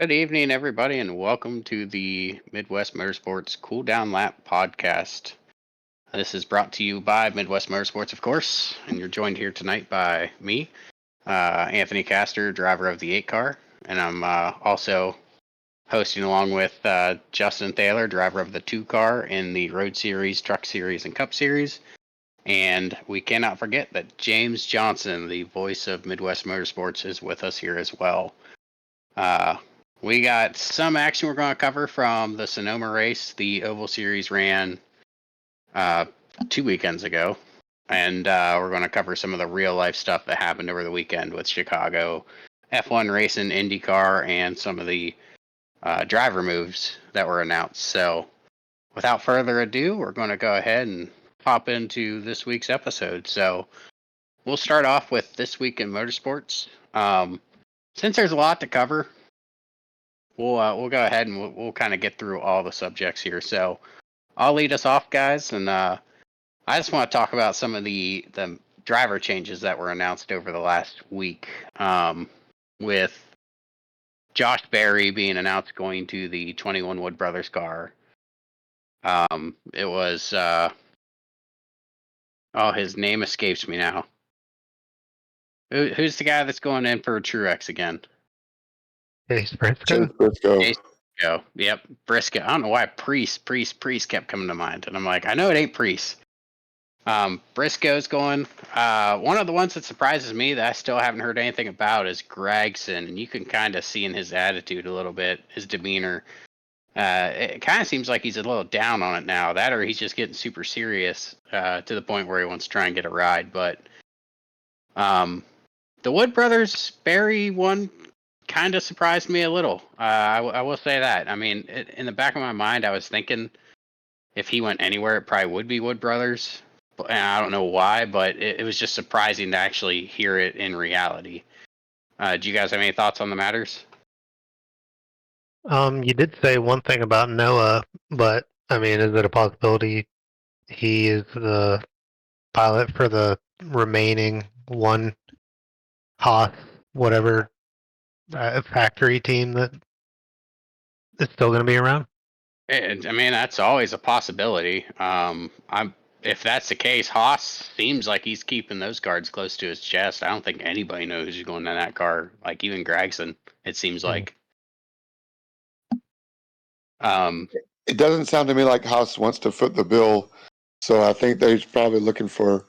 Good evening, everybody, and welcome to the Midwest Motorsports Cool Down Lap podcast. This is brought to you by Midwest Motorsports, of course, and you're joined here tonight by me, Anthony Castor, driver of the 8 car, and I'm also hosting along with Justin Thaler, driver of the 2 car in the Road Series, Truck Series, and Cup Series. And we cannot forget that James Johnson, the voice of Midwest Motorsports, is with us here as well. We got some action we're going to cover from the Sonoma race. The Oval Series ran 2 weekends ago, and we're going to cover some of the real life stuff that happened over the weekend with Chicago F1 racing, IndyCar, and some of the driver moves that were announced. So, without further ado, we're going to go ahead and hop into this week's episode. So, we'll start off with This Week in Motorsports. Since there's a lot to cover, we'll go ahead and we'll kind of get through all the subjects here. So I'll lead us off, guys, and I just want to talk about some of the driver changes that were announced over the last week. With Josh Berry being announced going to the 21 Wood Brothers car. It was his name escapes me now. Who's the guy that's going in for Truex again? Chase Briscoe. Chase Briscoe. Yep, Briscoe. I don't know why Priest kept coming to mind, and I'm like, I know it ain't Priest. Briscoe's going. One of the ones that surprises me that I still haven't heard anything about is Gregson, and you can kind of see in his attitude a little bit, his demeanor. It kind of seems like he's a little down on it now. That, or he's just getting super serious to the point where he wants to try and get a ride. But the Wood Brothers Berry one kind of surprised me a little. I will say that. I mean, in the back of my mind, I was thinking if he went anywhere, it probably would be Wood Brothers. And I don't know why, but it was just surprising to actually hear it in reality. Do you guys have any thoughts on the matters? You did say one thing about Noah, but I mean, is it a possibility he is the pilot for the remaining one Haas, whatever factory team that is still going to be around? I mean, that's always a possibility. If that's the case, Haas seems like he's keeping those cards close to his chest. I don't think anybody knows who's going in that car. Like even Gregson, it seems like. It doesn't sound to me like Haas wants to foot the bill, so I think they're probably looking for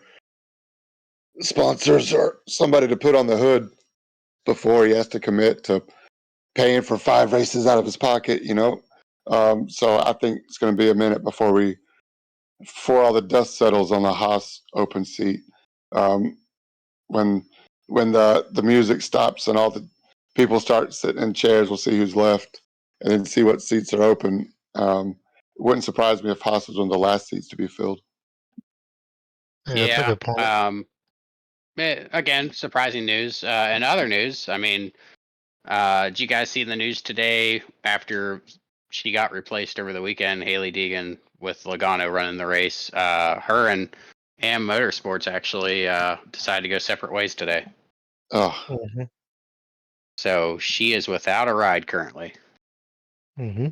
sponsors or somebody to put on the hood before he has to commit to paying for 5 races out of his pocket, So I think it's going to be a minute before all the dust settles on the Haas open seat. When the music stops and all the people start sitting in chairs, we'll see who's left and then see what seats are open. It wouldn't surprise me if Haas was one of the last seats to be filled. Yeah, that's a good point. Again, surprising news. And other news, I mean, did you guys see the news today after she got replaced over the weekend, Haley Deegan with Logano running the race? Her and Motorsports actually decided to go separate ways today. Oh. Mm-hmm. So she is without a ride currently. Mm-hmm.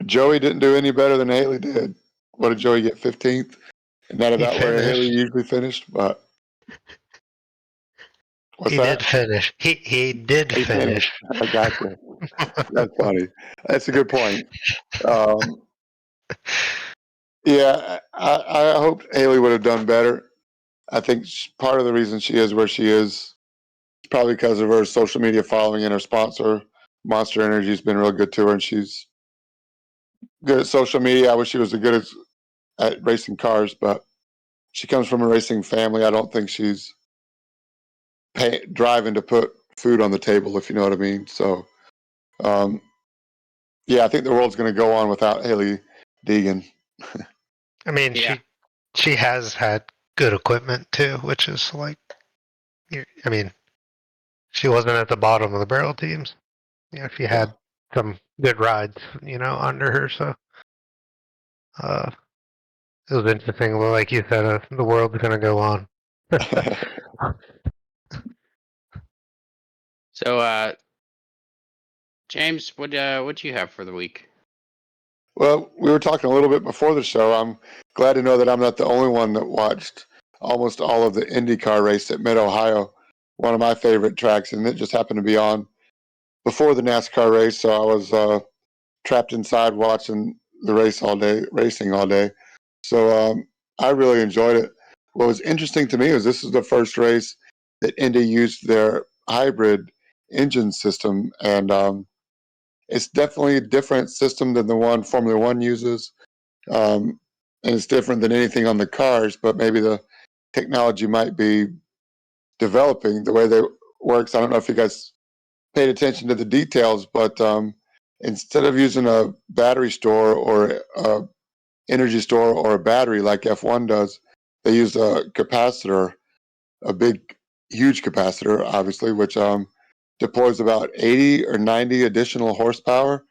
Joey didn't do any better than Haley did. What did Joey get, 15th? And not about where Haley usually finished, but He did finish. He did finish. I got you. That's funny. That's a good point. Yeah, I hope Haley would have done better. I think part of the reason she is where she is probably because of her social media following and her sponsor, Monster Energy, has been real good to her, and she's good at social media. I wish she was as good at racing cars, but she comes from a racing family. I don't think she's driving to put food on the table, if you know what I mean. So, yeah, I think the world's going to go on without Haley Deegan. I mean, yeah. She has had good equipment too, which is like, I mean, she wasn't at the bottom of the barrel teams. Yeah, she had some good rides, under her. So it was interesting. Like you said, the world's going to go on. So James, what you have for the week? Well, we were talking a little bit before the show. I'm glad to know that I'm not the only one that watched almost all of the IndyCar race at Mid Ohio, one of my favorite tracks, and it just happened to be on before the NASCAR race, so I was trapped inside watching the racing all day. So I really enjoyed it. What was interesting to me is this is the first race that Indy used their hybrid engine system, and it's definitely a different system than the one Formula One uses, and it's different than anything on the cars. But maybe the technology might be developing the way that it works. I don't know if you guys paid attention to the details, but instead of using a battery store or a energy store or a battery like F1 does, they use a capacitor, a big, huge capacitor, obviously, which deploys about 80 or 90 additional horsepower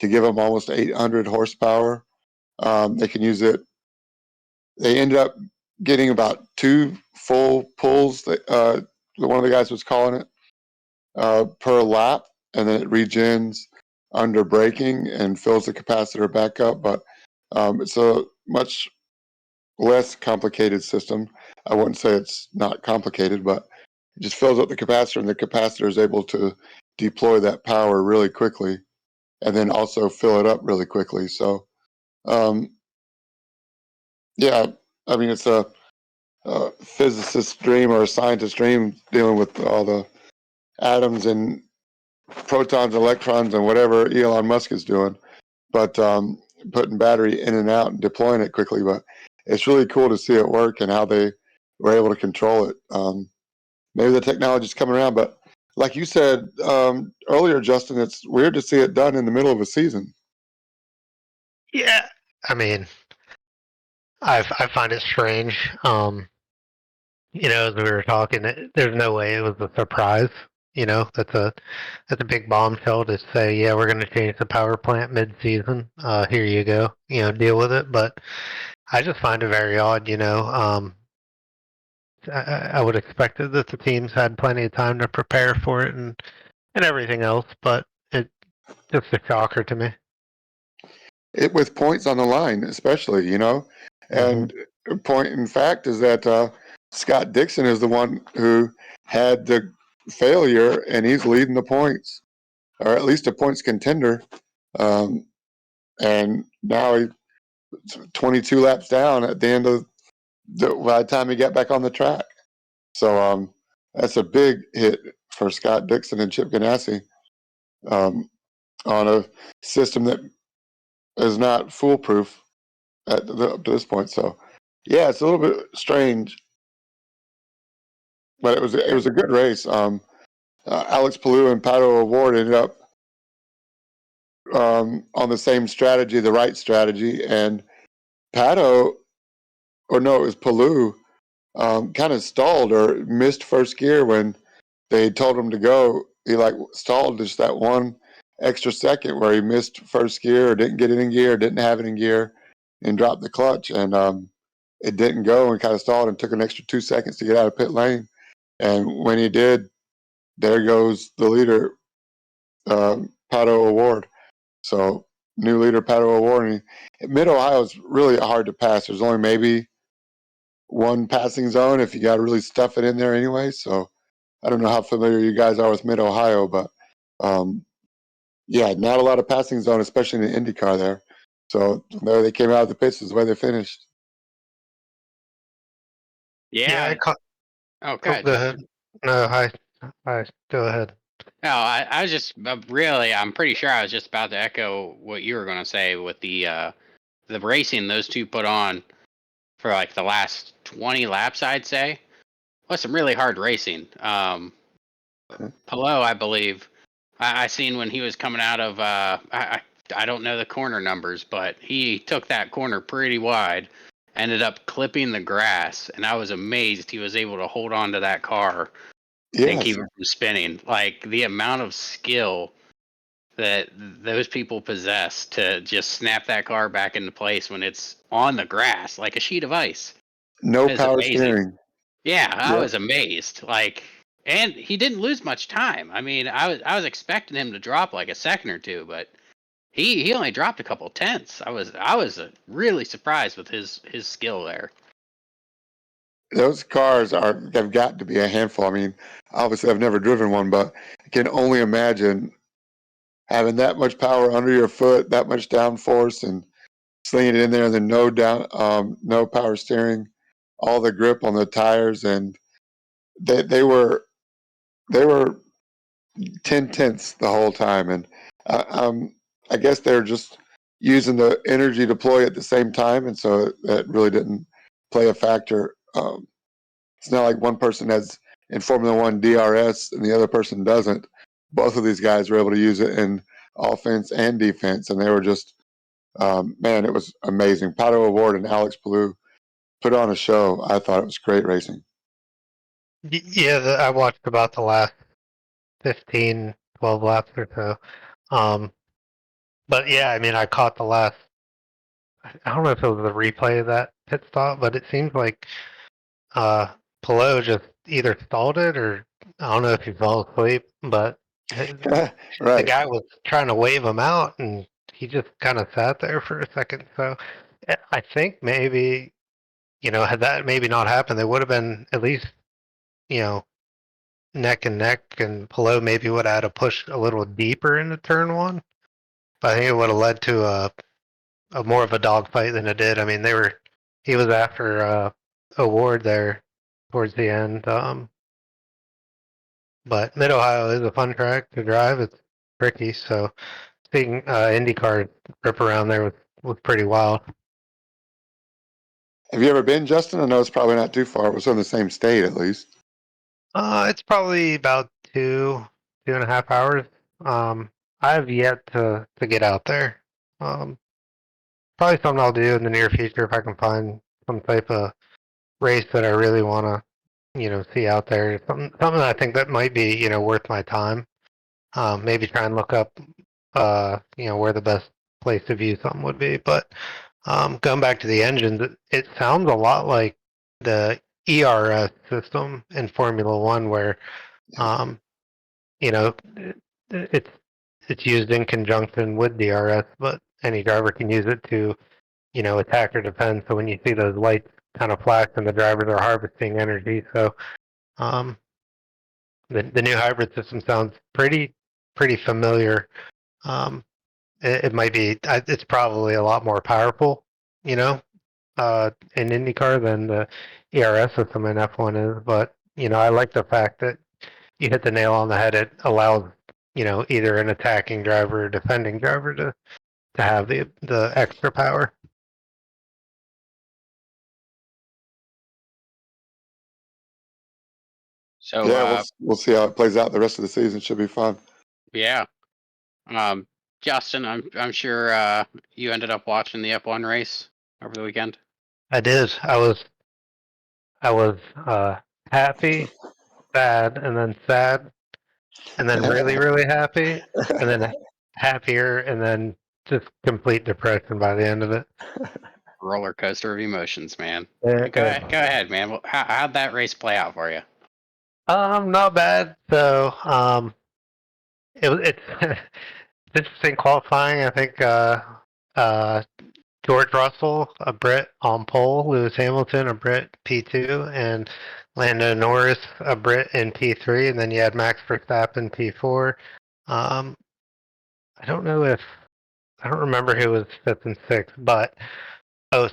to give them almost 800 horsepower. They can use it. They ended up getting about 2 full pulls. One of the guys was calling it per lap, and then it regens under braking and fills the capacitor back up. But it's a much less complicated system. I wouldn't say it's not complicated, but it just fills up the capacitor, and the capacitor is able to deploy that power really quickly, and then also fill it up really quickly. So, um, yeah, I mean, it's a physicist's dream or a scientist's dream dealing with all the atoms and protons, electrons, and whatever Elon Musk is doing. But putting battery in and out and deploying it quickly. But it's really cool to see it work and how they were able to control it. Maybe the technology's coming around, but like you said earlier, Justin, it's weird to see it done in the middle of a season. Yeah, I mean, I find it strange. As we were talking, there's no way it was a surprise. That's a big bombshell to say, yeah, we're going to change the power plant mid-season. Here you go. Deal with it. But I just find it very odd. I would expect that the teams had plenty of time to prepare for it and everything else, but it's just a shocker to me. It with points on the line, especially, and point in fact is that Scott Dixon is the one who had the failure, and he's leading the points, or at least a points contender. And now he's 22 laps down at the end of by the time he got back on the track. So that's a big hit for Scott Dixon and Chip Ganassi on a system that is not foolproof up to this point. So yeah, it's a little bit strange, but it was a good race. Alex Palou and Pato O'Ward ended up on the same strategy, the right strategy, and Pato, or no, it was Palou, kind of stalled or missed first gear when they told him to go. He stalled just that one extra second where he missed first gear or didn't get it in gear, or didn't have it in gear, and dropped the clutch, and it didn't go and kind of stalled and took an extra 2 seconds to get out of pit lane. And when he did, there goes the leader, Pato O'Ward. So new leader Pato O'Ward. Mid Ohio is really hard to pass. There's only maybe one passing zone if you got to really stuff it in there anyway. So I don't know how familiar you guys are with Mid Ohio, but yeah, not a lot of passing zone, especially in the IndyCar there. So there they came out of the pits is the way they finished. Yeah. Oh, go ahead, Go Justin. ahead. No, hi. Go ahead. No, I was just really. I'm pretty sure I was just about to echo what you were going to say with the racing those two put on for like the last 20 laps. I'd say was some really hard racing. Pelot, I believe, I seen when he was coming out of. I don't know the corner numbers, but he took that corner pretty wide, ended up clipping the grass, and I was amazed he was able to hold on to that car and Yes, keep it from spinning. Like the amount of skill that those people possess to just snap that car back into place when it's on the grass like a sheet of ice no is power amazing. steering. Yeah, I Yep. was amazed. Like And he didn't lose much time. I mean, I was expecting him to drop like a second or two, but he only dropped a couple tenths. I was really surprised with his skill there. Those cars have got to be a handful. I mean, obviously I've never driven one, but I can only imagine having that much power under your foot, that much downforce, and slinging it in there, and then no power steering, all the grip on the tires, and they were 10 tenths the whole time, and I guess they're just using the energy deploy at the same time, and so that really didn't play a factor. It's not like one person has in Formula One DRS and the other person doesn't. Both of these guys were able to use it in offense and defense, and they were just man, it was amazing. Pato Award and Alex Palou put on a show. I thought it was great racing. Yeah, I watched about the last 15, 12 laps or so. But yeah, I mean, I caught the last. I don't know if it was the replay of that pit stop, but it seems like Pelot just either stalled it or I don't know if he fell asleep, but the Right. guy was trying to wave him out and he just kind of sat there for a second. So I think maybe, had that maybe not happened, they would have been at least, you know, neck and neck, and Pelot maybe would have had to push a little deeper into turn one. But I think it would have led to a more of a dogfight than it did. I mean, he was after Award there towards the end. But Mid Ohio is a fun track to drive. It's tricky, so seeing IndyCar rip around there was pretty wild. Have you ever been, Justin? I know it's probably not too far. It was in the same state, at least. It's probably about 2.5 hours. I have yet to get out there. Probably something I'll do in the near future if I can find some type of race that I really want to, see out there. Something I think that might be, worth my time. Maybe try and look up, where the best place to view something would be. But going back to the engines, it sounds a lot like the ERS system in Formula One, where, um, you know, it's used in conjunction with DRS, but any driver can use it to, attack or defend. So when you see those lights kind of flash, and the drivers are harvesting energy, so um, the new hybrid system sounds pretty familiar. Um, it might be. It's probably a lot more powerful, in IndyCar than the ERS system in F1 is. But I like the fact that you hit the nail on the head. It allows either an attacking driver or defending driver to have the extra power. So Yeah, we'll see how it plays out the rest of the season. Should be fun. yeah, Justin, I'm sure you ended up watching the F1 race over the weekend. I did. I was happy, sad, and then sad, and then really, really happy, and then happier, and then just complete depression by the end of it. Roller coaster of emotions, man. Go ahead, man. Well, how'd that race play out for you? Not bad. So, it's interesting qualifying. I think George Russell, a Brit on pole, Lewis Hamilton, a Brit P2, and Lando Norris, a Brit in P3, and then you had Max Verstappen P4. I don't remember who was fifth and sixth, but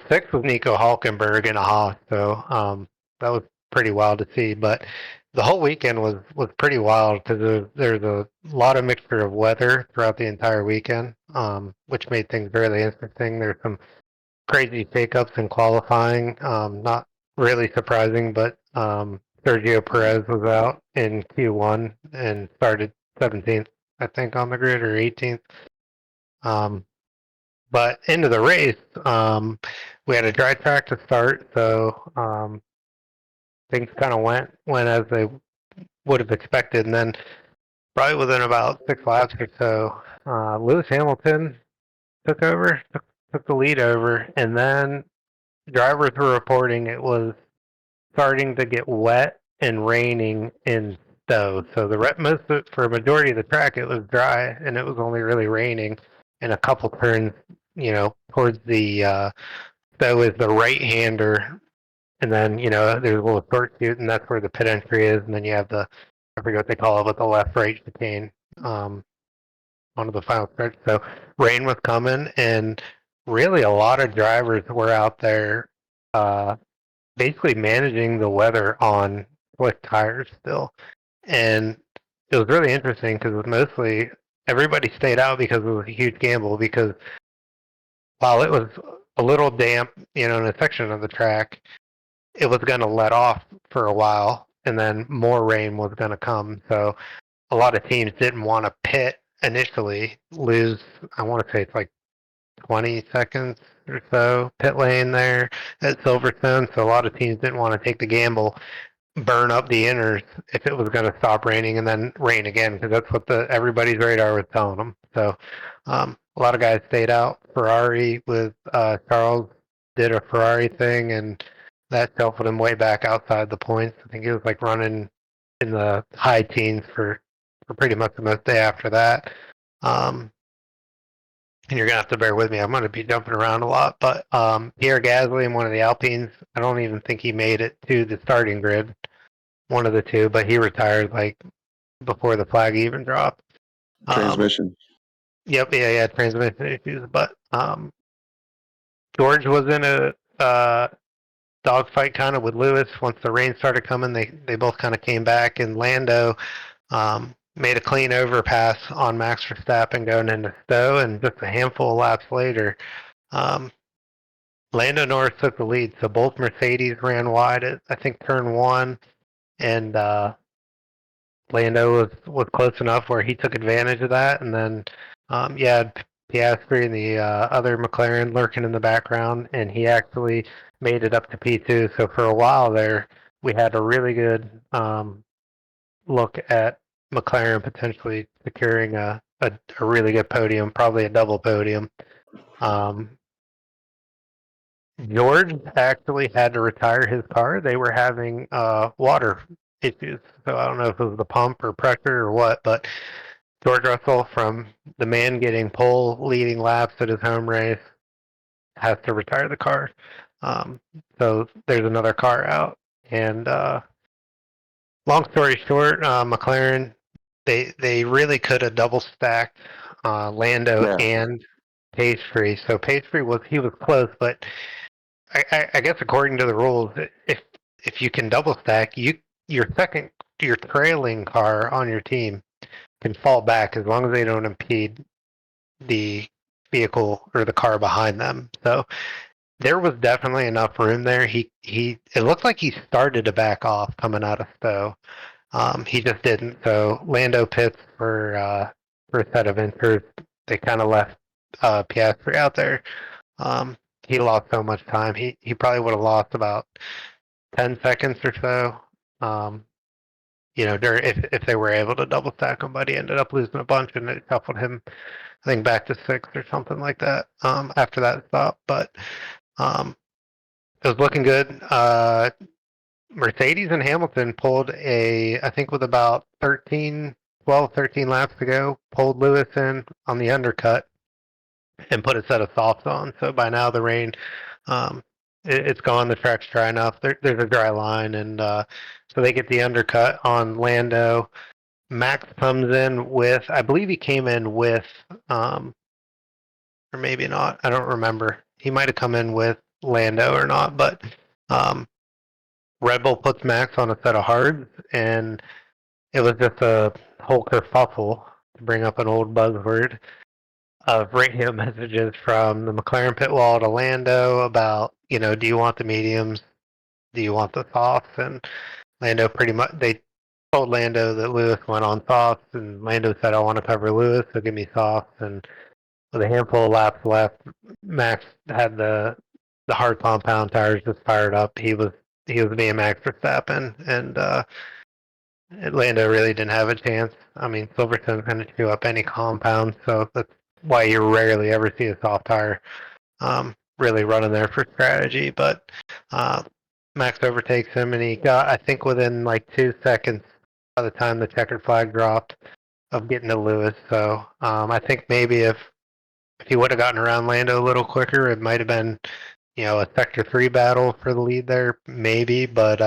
sixth was Nico Hulkenberg in a Haas, so that was pretty wild to see. But the whole weekend was pretty wild because there's a lot of mixture of weather throughout the entire weekend, which made things really interesting. There's some crazy shakeups in qualifying. Not really surprising, but Sergio Perez was out in Q1 and started 17th, I think, on the grid, or 18th. But into the race, we had a dry track to start, so things kind of went as they would have expected, and then probably within about 6 laps or so, Lewis Hamilton took the lead over, and then drivers were reporting it was starting to get wet and raining in stow. So for a majority of the track, it was dry, and it was only really raining. And a couple turns, towards the stow is the right-hander, and then there's a little short chute, and that's where the pit entry is. And then you have I forget what they call it, but the left-right chicane onto the final stretch. So rain was coming, and really a lot of drivers were out there basically managing the weather on slick tires still. And it was really interesting because mostly everybody stayed out because it was a huge gamble. Because while it was a little damp, in a section of the track, it was going to let off for a while, and then more rain was going to come. So a lot of teams didn't want to pit initially, lose, I want to say it's like 20 seconds or so pit lane there at Silverstone. So a lot of teams didn't want to take the gamble, burn up the inners if it was going to stop raining and then rain again, because that's what everybody's radar was telling them. So a lot of guys stayed out. Ferrari with Charles did a Ferrari thing, and that shuffled him way back outside the points. I think he was like running in the high teens for pretty much the most day after that. And you're gonna have to bear with me. I'm gonna be jumping around a lot, but Pierre Gasly in one of the Alpines, I don't even think he made it to the starting grid, one of the two, but he retired like before the flag even dropped. Transmission. Yep, yeah, transmission issues. But George was in a dogfight kind of with Lewis. Once the rain started coming, they both kind of came back, and Lando made a clean overpass on Max Verstappen going into Stowe, and just a handful of laps later, Lando Norris took the lead. So both Mercedes ran wide at, I think, turn one, and Lando was close enough where he took advantage of that. And then you had Piastri and the other McLaren lurking in the background, and he actually made it up to P2. So for a while there, we had a really good look at McLaren potentially securing a really good podium, probably a double podium. George actually had to retire his car. They were having water issues. So I don't know if it was the pump or pressure or what, but George Russell, from the man getting pole leading laps at his home race, has to retire the car. So there's another car out. And long story short, McLaren, they really could have double stacked Lando and Pastry. So Pastry was close, but I guess according to the rules, if you can double stack, your trailing car on your team can fall back as long as they don't impede the vehicle or the car behind them. So there was definitely enough room there. It looked like he started to back off coming out of Stowe. He just didn't. So Lando pits for a set of inters. They kind of left Piastri out there. He lost so much time. He probably would have lost about 10 seconds or so. If they were able to double stack him, but he ended up losing a bunch, and it shuffled him, I think, back to sixth or something like that. After that stop, but it was looking good. Mercedes and Hamilton pulled I think with about 13 laps to go, pulled Lewis in on the undercut and put a set of softs on. So by now the rain, it's gone. The track's dry enough. There's a dry line, and so they get the undercut on Lando. Max comes in with, I believe he came in with, or maybe not. I don't remember. He might have come in with Lando or not, but Red Bull puts Max on a set of hards, and it was just a whole kerfuffle, to bring up an old buzzword, of radio messages from the McLaren pit wall to Lando about, do you want the mediums? Do you want the softs? And Lando they told Lando that Lewis went on softs, and Lando said, I want to cover Lewis, so give me softs. And with a handful of laps left, Max had the hard compound tires just fired up. He was being Max Verstappen, and Lando really didn't have a chance. I mean, Silverstone's going to chew up any compound, so that's why you rarely ever see a soft tire really running there for strategy. But Max overtakes him, and he got, I think, within like 2 seconds by the time the checkered flag dropped of getting to Lewis. So I think maybe if he would have gotten around Lando a little quicker, it might have been, a Sector 3 battle for the lead there, maybe. But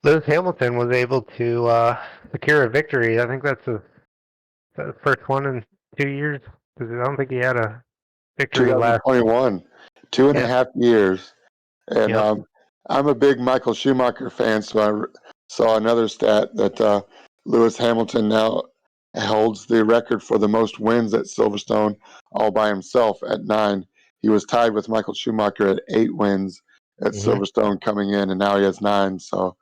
Lewis Hamilton was able to secure a victory. I think that's the first one in 2 years, because I don't think he had a victory last. 2021, 2.5 years. And Yep. I'm a big Michael Schumacher fan, so I saw another stat that Lewis Hamilton now holds the record for the most wins at Silverstone all by himself at 9. He was tied with Michael Schumacher at 8 wins at Silverstone coming in, and now he has 9. So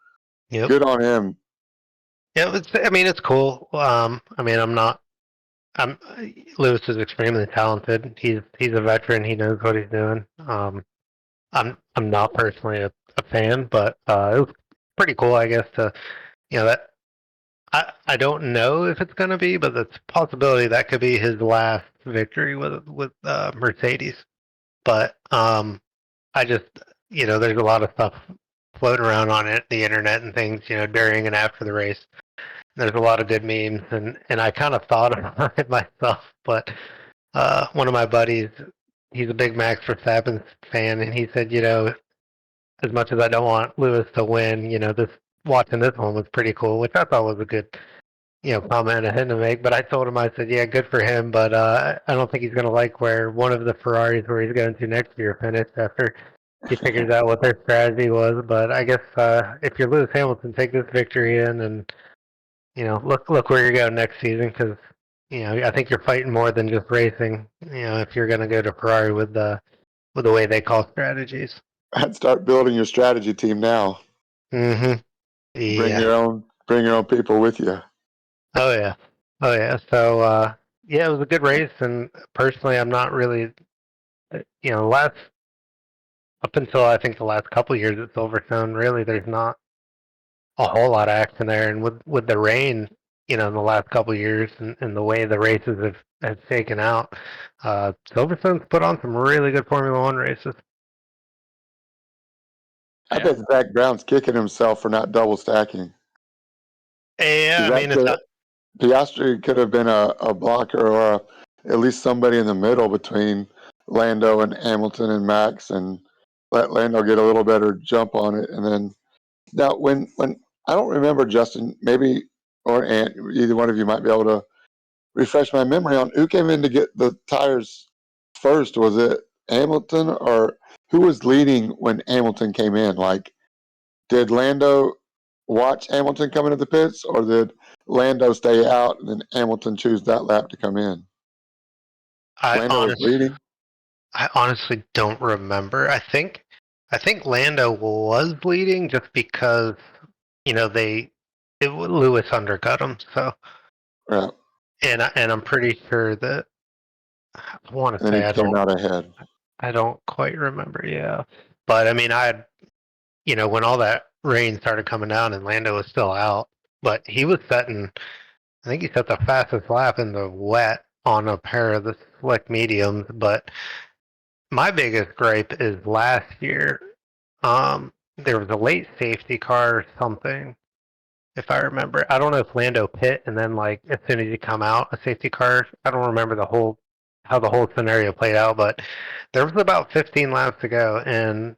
good on him. Yeah, it's cool. Lewis is extremely talented. He's a veteran. He knows what he's doing. I'm not personally a fan, but it was pretty cool, I guess. That I don't know if it's gonna be, but it's a possibility that could be his last victory with Mercedes. But I just there's a lot of stuff floating around on the internet and things during and after the race. There's a lot of good memes, and I kind of thought about it myself, but one of my buddies, he's a big Max Verstappen fan, and he said, as much as I don't want Lewis to win, this watching this one was pretty cool, which I thought was a good, comment I had to make. But I told him, I said, yeah, good for him, but I don't think he's going to like where one of the Ferraris where he's going to next year finished after he figures out what their strategy was. But I guess if you're Lewis Hamilton, take this victory in and look where you're going next season, because I think you're fighting more than just racing. If you're going to go to Ferrari with the way they call strategies. I'd start building your strategy team now. Mm-hmm. Yeah. Bring your own people with you. Oh yeah. So yeah, it was a good race, and personally, I'm not really, last up until I think the last couple of years at Silverstone, really, there's not a whole lot of action there, and with the rain, in the last couple of years, and the way the races have shaken out, Silverstone's put on some really good Formula One races. I bet Zach Brown's kicking himself for not double stacking. Yeah, it's not. Piastri could have been a blocker or at least somebody in the middle between Lando and Hamilton and Max, and let Lando get a little better jump on it. And then now, when I don't remember, Justin, maybe or Ant, either one of you might be able to refresh my memory on who came in to get the tires first. Was it Hamilton, or who was leading when Hamilton came in? Like, did Lando watch Hamilton come into the pits, or did Lando stay out and then Hamilton choose that lap to come in? Lando was leading. I honestly don't remember. I think Lando was leading just because Lewis undercut him. So Yeah. and I'm pretty sure that I want to And say he came out ahead. I don't quite remember. Yeah, but when all that rain started coming down and Lando was still out, but he was setting. I think he set the fastest lap in the wet on a pair of the slick mediums. But my biggest gripe is last year. There was a late safety car or something, if I remember. I don't know if Lando pit and then like as soon as you come out, a safety car. I don't remember how the whole scenario played out, but there was about 15 laps to go, and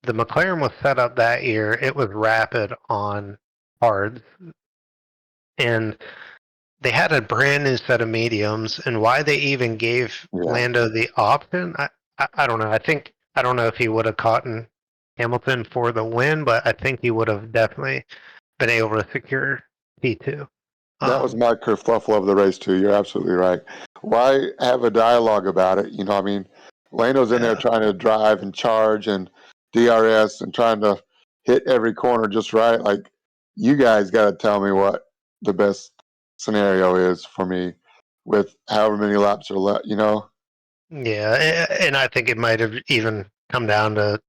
the McLaren was set up that year. It was rapid on hards, and they had a brand new set of mediums, and why they even gave Lando the option, I don't know. I don't know if he would have caught in Hamilton for the win, but I think he would have definitely been able to secure P2. That was my kerfuffle of the race too. You're absolutely right. Why have a dialogue about it? Lando's in there trying to drive and charge and DRS and trying to hit every corner just right. Like, you guys got to tell me what the best scenario is for me with however many laps are left. Yeah, and I think it might have even come down to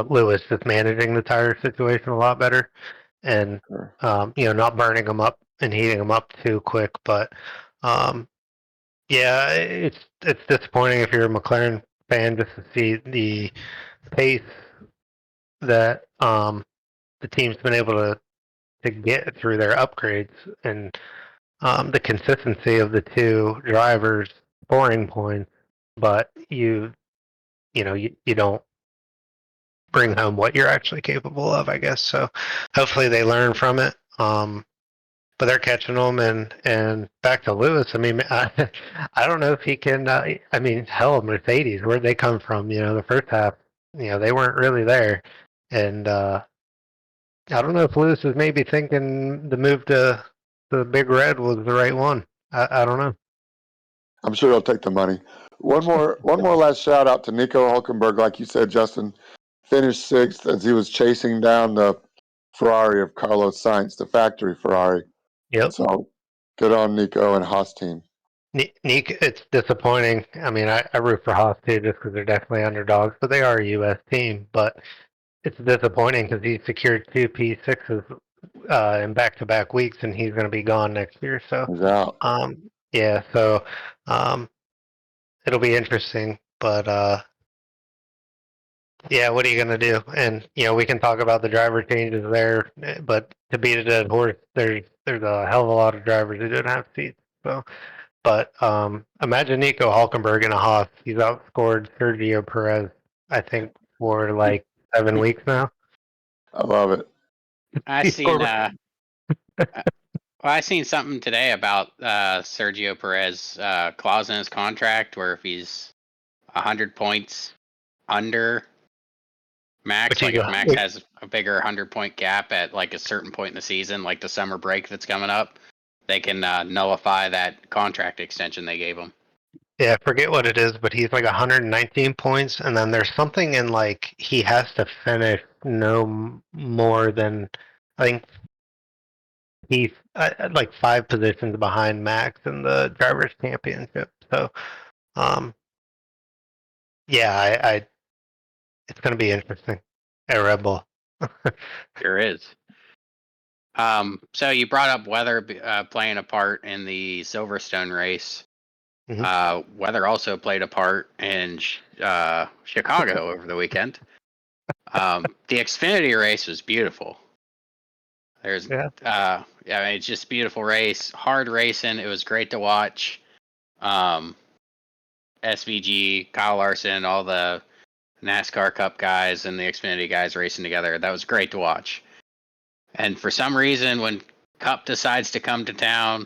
Lewis just managing the tire situation a lot better, and not burning them up and heating them up too quick. But yeah, it's disappointing if you're a McLaren fan just to see the pace that the team's been able to to get through their upgrades, and the consistency of the two drivers scoring points, but you don't bring home what you're actually capable of, I guess. So hopefully they learn from it. But they're catching them, and back to Lewis. I mean, I don't know if he can. I mean, hell, Mercedes, where'd they come from? The first half, they weren't really there, and I don't know if Lewis is maybe thinking the move to the Big Red was the right one. I don't know. I'm sure he'll take the money. One more last shout out to Nico Hulkenberg. Like you said, Justin finished 6th as he was chasing down the Ferrari of Carlos Sainz, the factory Ferrari. Yep. So good on Nico and Haas team. Nick, it's disappointing. I mean, I root for Haas too, just because they're definitely underdogs, but they are a U.S. team. But it's disappointing because he secured 2 P6s in back-to-back weeks, and he's going to be gone next year. So, He's out. yeah. So, it'll be interesting. But yeah, what are you going to do? And we can talk about the driver changes there, but to beat a dead horse, there's a hell of a lot of drivers who don't have seats. So. But imagine Nico Hulkenberg in a Haas. He's outscored Sergio Perez, I think, for like 7 weeks now. I love it. I seen something today about Sergio Perez clause in his contract where if he's 100 points under Max, like if Max has a bigger 100-point gap at like a certain point in the season, like the summer break that's coming up, they can nullify that contract extension they gave him. Yeah, forget what it is, but he's like 119 points, and then there's something in like he has to finish no more than, I think, he's like 5 positions behind Max in the drivers' championship. So, yeah, I it's going to be interesting at Red Bull. Sure is. So you brought up weather playing a part in the Silverstone race. Mm-hmm. Weather also played a part in Chicago over the weekend. The Xfinity race was beautiful. I mean, it's just a beautiful race, hard racing. It was great to watch. SVG, Kyle Larson, all the NASCAR Cup guys and the Xfinity guys racing together. That was great to watch. And for some reason, when Cup decides to come to town,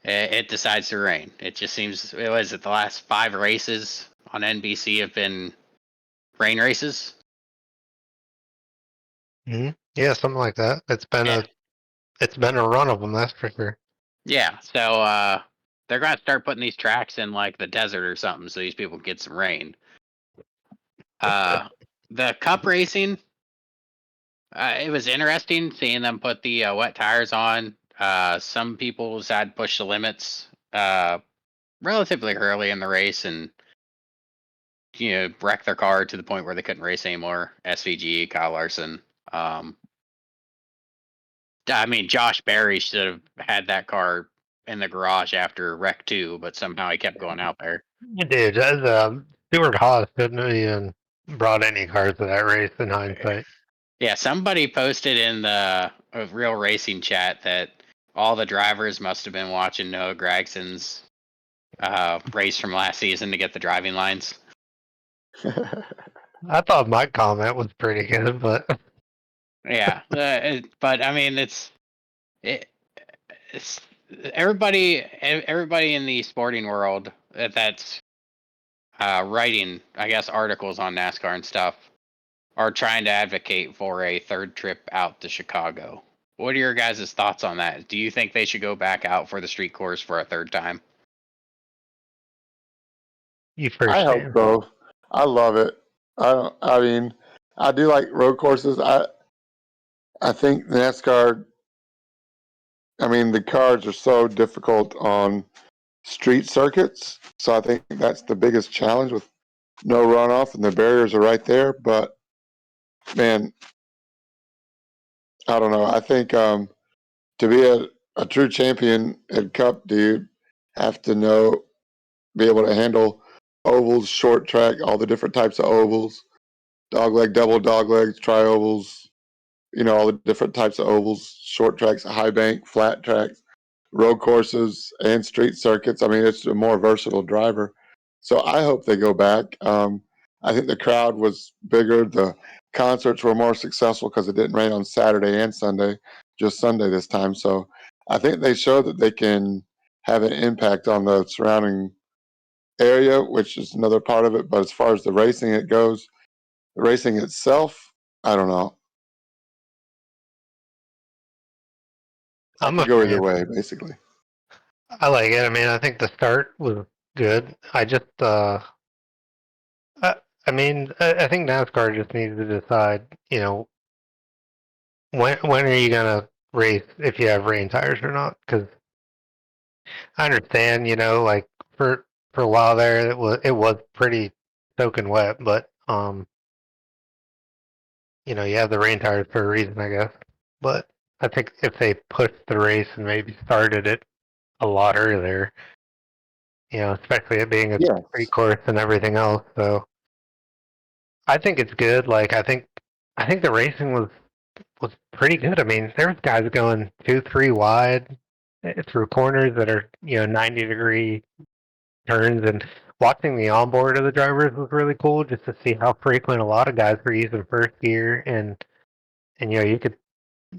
it decides to rain. It just seems, it was the last 5 races on NBC have been rain races. Mm-hmm. Yeah, something like that. It's been a run of them, that's for sure. Yeah, so they're gonna start putting these tracks in like the desert or something, so these people get some rain. The Cup racing, it was interesting seeing them put the wet tires on. Some people had pushed the limits relatively early in the race and wrecked their car to the point where they couldn't race anymore. SVG, Kyle Larson. I mean, Josh Berry should have had that car in the garage after wreck 2, but somehow he kept going out there. Dude, Stuart Haas couldn't have even brought any cars to that race in hindsight. Yeah, somebody posted in the Real Racing chat that all the drivers must have been watching Noah Gragson's race from last season to get the driving lines. I thought my comment was pretty good, but yeah, but I mean, it's everybody in the sporting world that's writing, I guess, articles on NASCAR and stuff are trying to advocate for a third trip out to Chicago. What are your guys' thoughts on that? Do you think they should go back out for the street course for a third time? you first. I hope so. I love it. I mean, I do like road courses. I think NASCAR. I mean, the cars are so difficult on street circuits, so I think that's the biggest challenge with no runoff, and the barriers are right there. But man, I don't know. I think to be a true champion at Cup, dude, have to be able to handle ovals, short track, all the different types of ovals, dogleg, double doglegs, tri ovals. all the different types of ovals, short tracks, high bank, flat tracks, road courses, and street circuits. I mean, it's a more versatile driver. So I hope they go back. I think the crowd was bigger. The concerts were more successful because it didn't rain on Saturday and Sunday, just Sunday this time. So I think they show that they can have an impact on the surrounding area, which is another part of it. But as far as the racing it goes, the racing itself, I don't know. I I'm a could go either fan. way, basically. I like it. I mean, I think the start was good. I mean, I think NASCAR just needs to decide, when are you gonna race if you have rain tires or not? Because I understand, like for a while there, it was pretty soaking wet, but you have the rain tires for a reason, I guess. But I think if they pushed the race and maybe started it a lot earlier, especially it being a street Yes. course and everything else, so I think it's good. Like I think the racing was pretty good. I mean, there was guys going 2, 3 wide through corners that are 90-degree turns, and watching the onboard of the drivers was really cool just to see how frequent a lot of guys were using first gear, and you could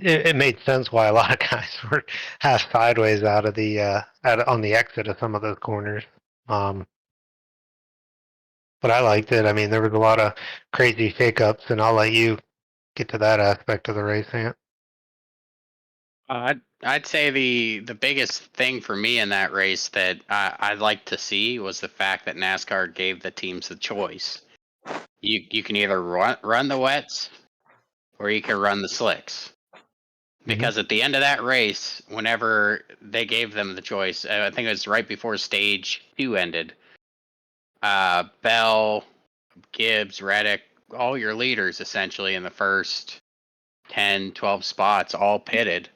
it made sense why a lot of guys were half sideways out of the on the exit of some of those corners. Um, but I liked it. I mean, there was a lot of crazy shakeups, and I'll let you get to that aspect of the race, Ant. I'd say the biggest thing for me in that race that I'd like to see was the fact that NASCAR gave the teams the choice. You can either run the wets or you can run the slicks. Because at the end of that race, whenever they gave them the choice, I think it was right before stage 2 ended. Bell, Gibbs, Reddick, all your leaders essentially in the first 10, 12 spots all pitted.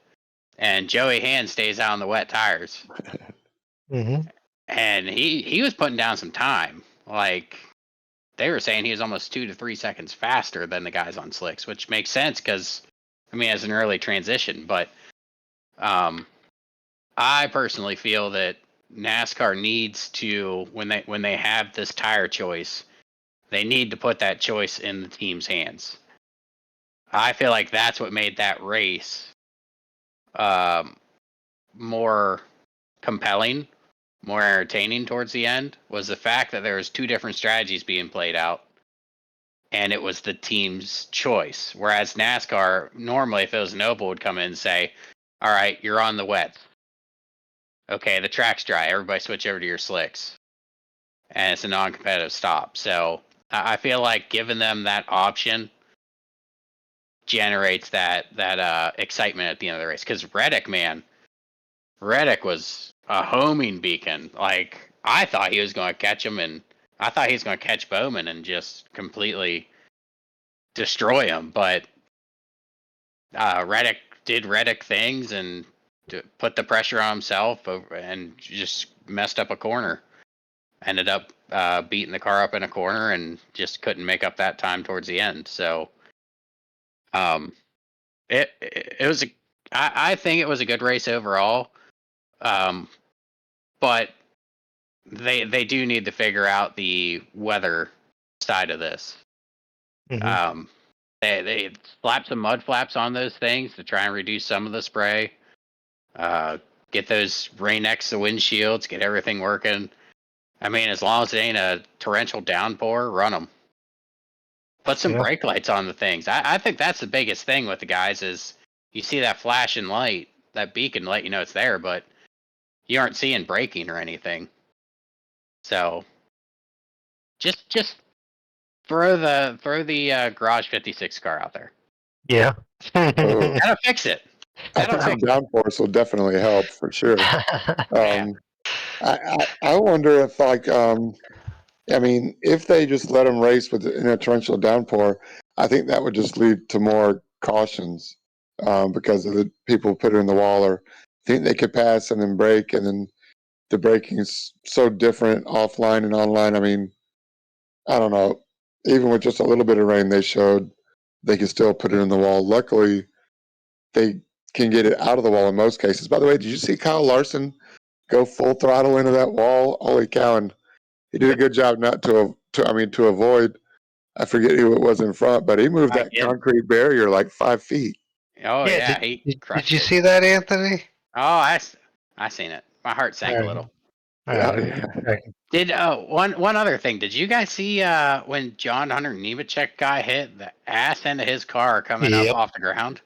And Joey Hand stays out on the wet tires. Mm-hmm. And he was putting down some time. Like, they were saying he was almost 2 to 3 seconds faster than the guys on slicks, which makes sense because, I mean, as an early transition. But I personally feel that NASCAR needs to, when they have this tire choice, they need to put that choice in the team's hands. I feel like that's what made that race more compelling, more entertaining towards the end, was the fact that there was 2 different strategies being played out, and it was the team's choice. Whereas NASCAR, normally if it was Noble, would come in and say, all right, you're on the wet. Okay, the track's dry. Everybody switch over to your slicks. And it's a non-competitive stop. So I feel like giving them that option generates that excitement at the end of the race. Because Reddick was a homing beacon. Like, I thought he was going to catch him, and I thought he was going to catch Bowman and just completely destroy him. But Reddick did Reddick things and put the pressure on himself and just messed up a corner. Ended up beating the car up in a corner and just couldn't make up that time towards the end. So it was I think it was a good race overall. But they do need to figure out the weather side of this. Mm-hmm. They slap some mud flaps on those things to try and reduce some of the spray. Get those rain X the windshields, get everything working. I mean, as long as it ain't a torrential downpour, run them. Put some Yeah. brake lights on the things. I think that's the biggest thing with the guys is you see that flashing light, that beacon let you know it's there, but you aren't seeing braking or anything. So just throw the Garage 56 car out there. Yeah. Oh, That'll fix it. I That'll think some fix it. downforce will definitely help for sure. Yeah. I wonder if I mean, if they just let them race in a torrential downpour, I think that would just lead to more cautions because of the people put it in the wall or think they could pass and then brake, and then the braking is so different offline and online. I mean, I don't know. Even with just a little bit of rain, they showed they could still put it in the wall. Luckily, they can get it out of the wall in most cases. By the way, did you see Kyle Larson go full throttle into that wall? Holy cow! And he did a good job not to avoid. I forget who it was in front, but he moved I that did. concrete barrier like 5 feet. Oh Yeah, yeah, he did crushed you it. see that, Anthony? Oh, I seen it. My heart sank a little. Yeah. Did one other thing? Did you guys see when John Hunter Nemechek guy hit the ass end of his car coming up Yep, off the ground?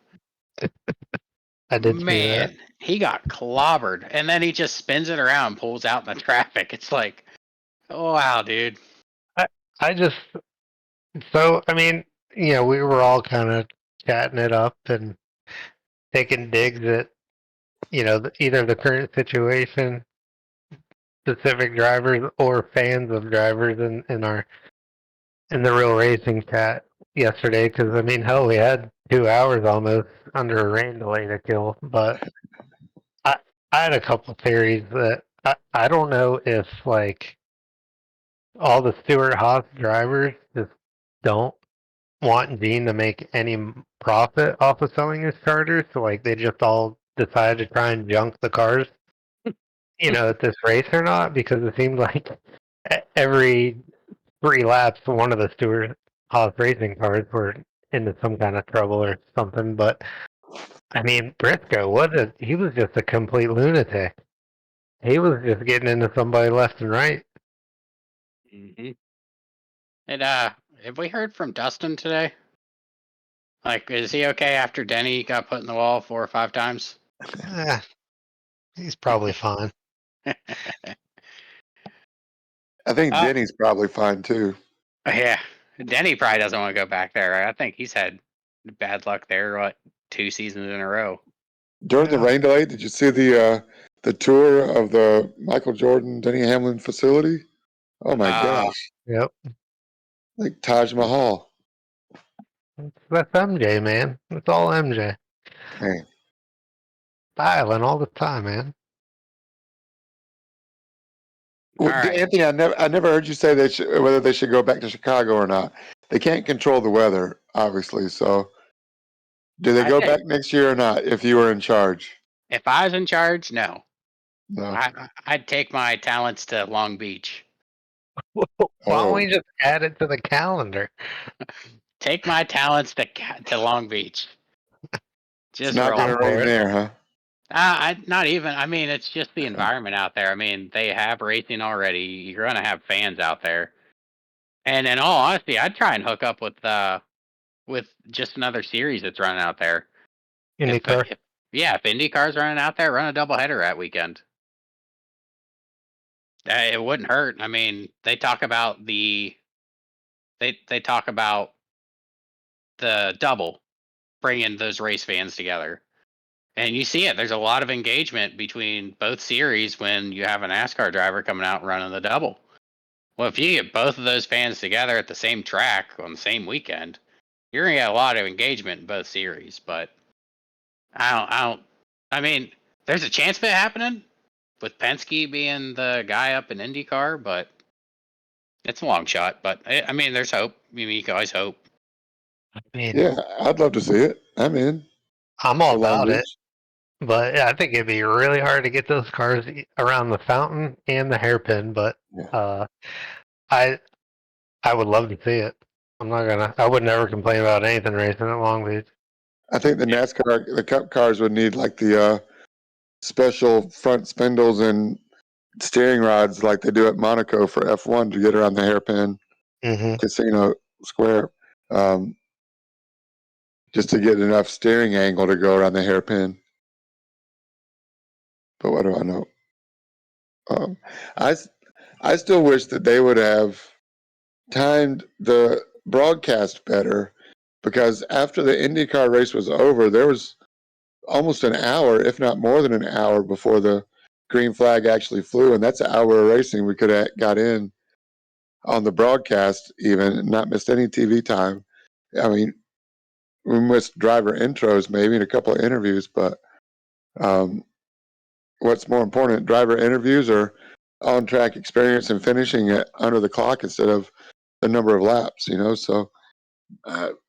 I did see that. Man, he got clobbered, and then he just spins it around, and pulls out in the traffic. It's like, oh wow, dude. I just I mean, we were all kind of chatting it up and taking digs at either the current situation, specific drivers, or fans of drivers in the real racing chat yesterday. Because I mean, hell, we had 2 hours almost under a rain delay to kill. But I I had a couple theories that I don't know if like all the Stewart Haas drivers just don't want Gene to make any profit off of selling his charters, so like they just all decided to try and junk the cars, at this race or not, because it seemed like every 3 laps, one of the Stewart Haas racing cars were into some kind of trouble or something. But I mean, Briscoe, he was just a complete lunatic. He was just getting into somebody left and right. Mm-hmm. And have we heard from Dustin today? Like, is he okay after Denny got put in the wall 4 or 5 times? Eh, he's probably fine. I think Denny's probably fine too. Yeah, Denny probably doesn't want to go back there. Right? I think he's had bad luck there, 2 seasons in a row. During the rain delay, did you see the tour of the Michael Jordan Denny Hamlin facility? Oh my gosh, Yep. like Taj Mahal. That's MJ, man. It's all MJ. Man. Styling all the time, man. All right. Anthony, I never heard you say whether they should go back to Chicago or not. They can't control the weather, obviously. So, do they I go think back next year or not? If you were in charge, if I was in charge, no. no. I'd take my talents to Long Beach. Why don't we just add it to the calendar? Take my talents to Long Beach. It's Just not going to roll. rain there, huh? Not even. I mean, it's just the environment out there. I mean, they have racing already. You're gonna have fans out there. And in all honesty, I'd try and hook up with just another series that's running out there. IndyCar. If IndyCar's running out there, run a doubleheader that weekend. It wouldn't hurt. I mean, they talk about the double, bringing those race fans together. And you see it. There's a lot of engagement between both series when you have a NASCAR driver coming out and running the double. Well, if you get both of those fans together at the same track on the same weekend, you're gonna get a lot of engagement in both series. But I mean, there's a chance of it happening with Penske being the guy up in IndyCar, but it's a long shot. But I mean, there's hope. I mean, you can always hope. I mean, Yeah, I'd love to see it. I'm in. I'm all For Long about it. Beach. But yeah, I think it'd be really hard to get those cars around the fountain and the hairpin. But Yeah. I I would love to see it. I would never complain about anything racing at Long Beach. I think the Cup cars would need like the special front spindles and steering rods like they do at Monaco for F1 to get around the hairpin casino square, just to get enough steering angle to go around the hairpin. But what do I know? Um, I still wish that they would have timed the broadcast better, because after the IndyCar race was over, there was almost an hour, if not more than an hour, before the green flag actually flew, and that's an hour of racing we could have got in on the broadcast, even, and not missed any TV time. I mean, we missed driver intros maybe and a couple of interviews, but what's more important, driver interviews or on-track experience and finishing it under the clock instead of the number of laps, So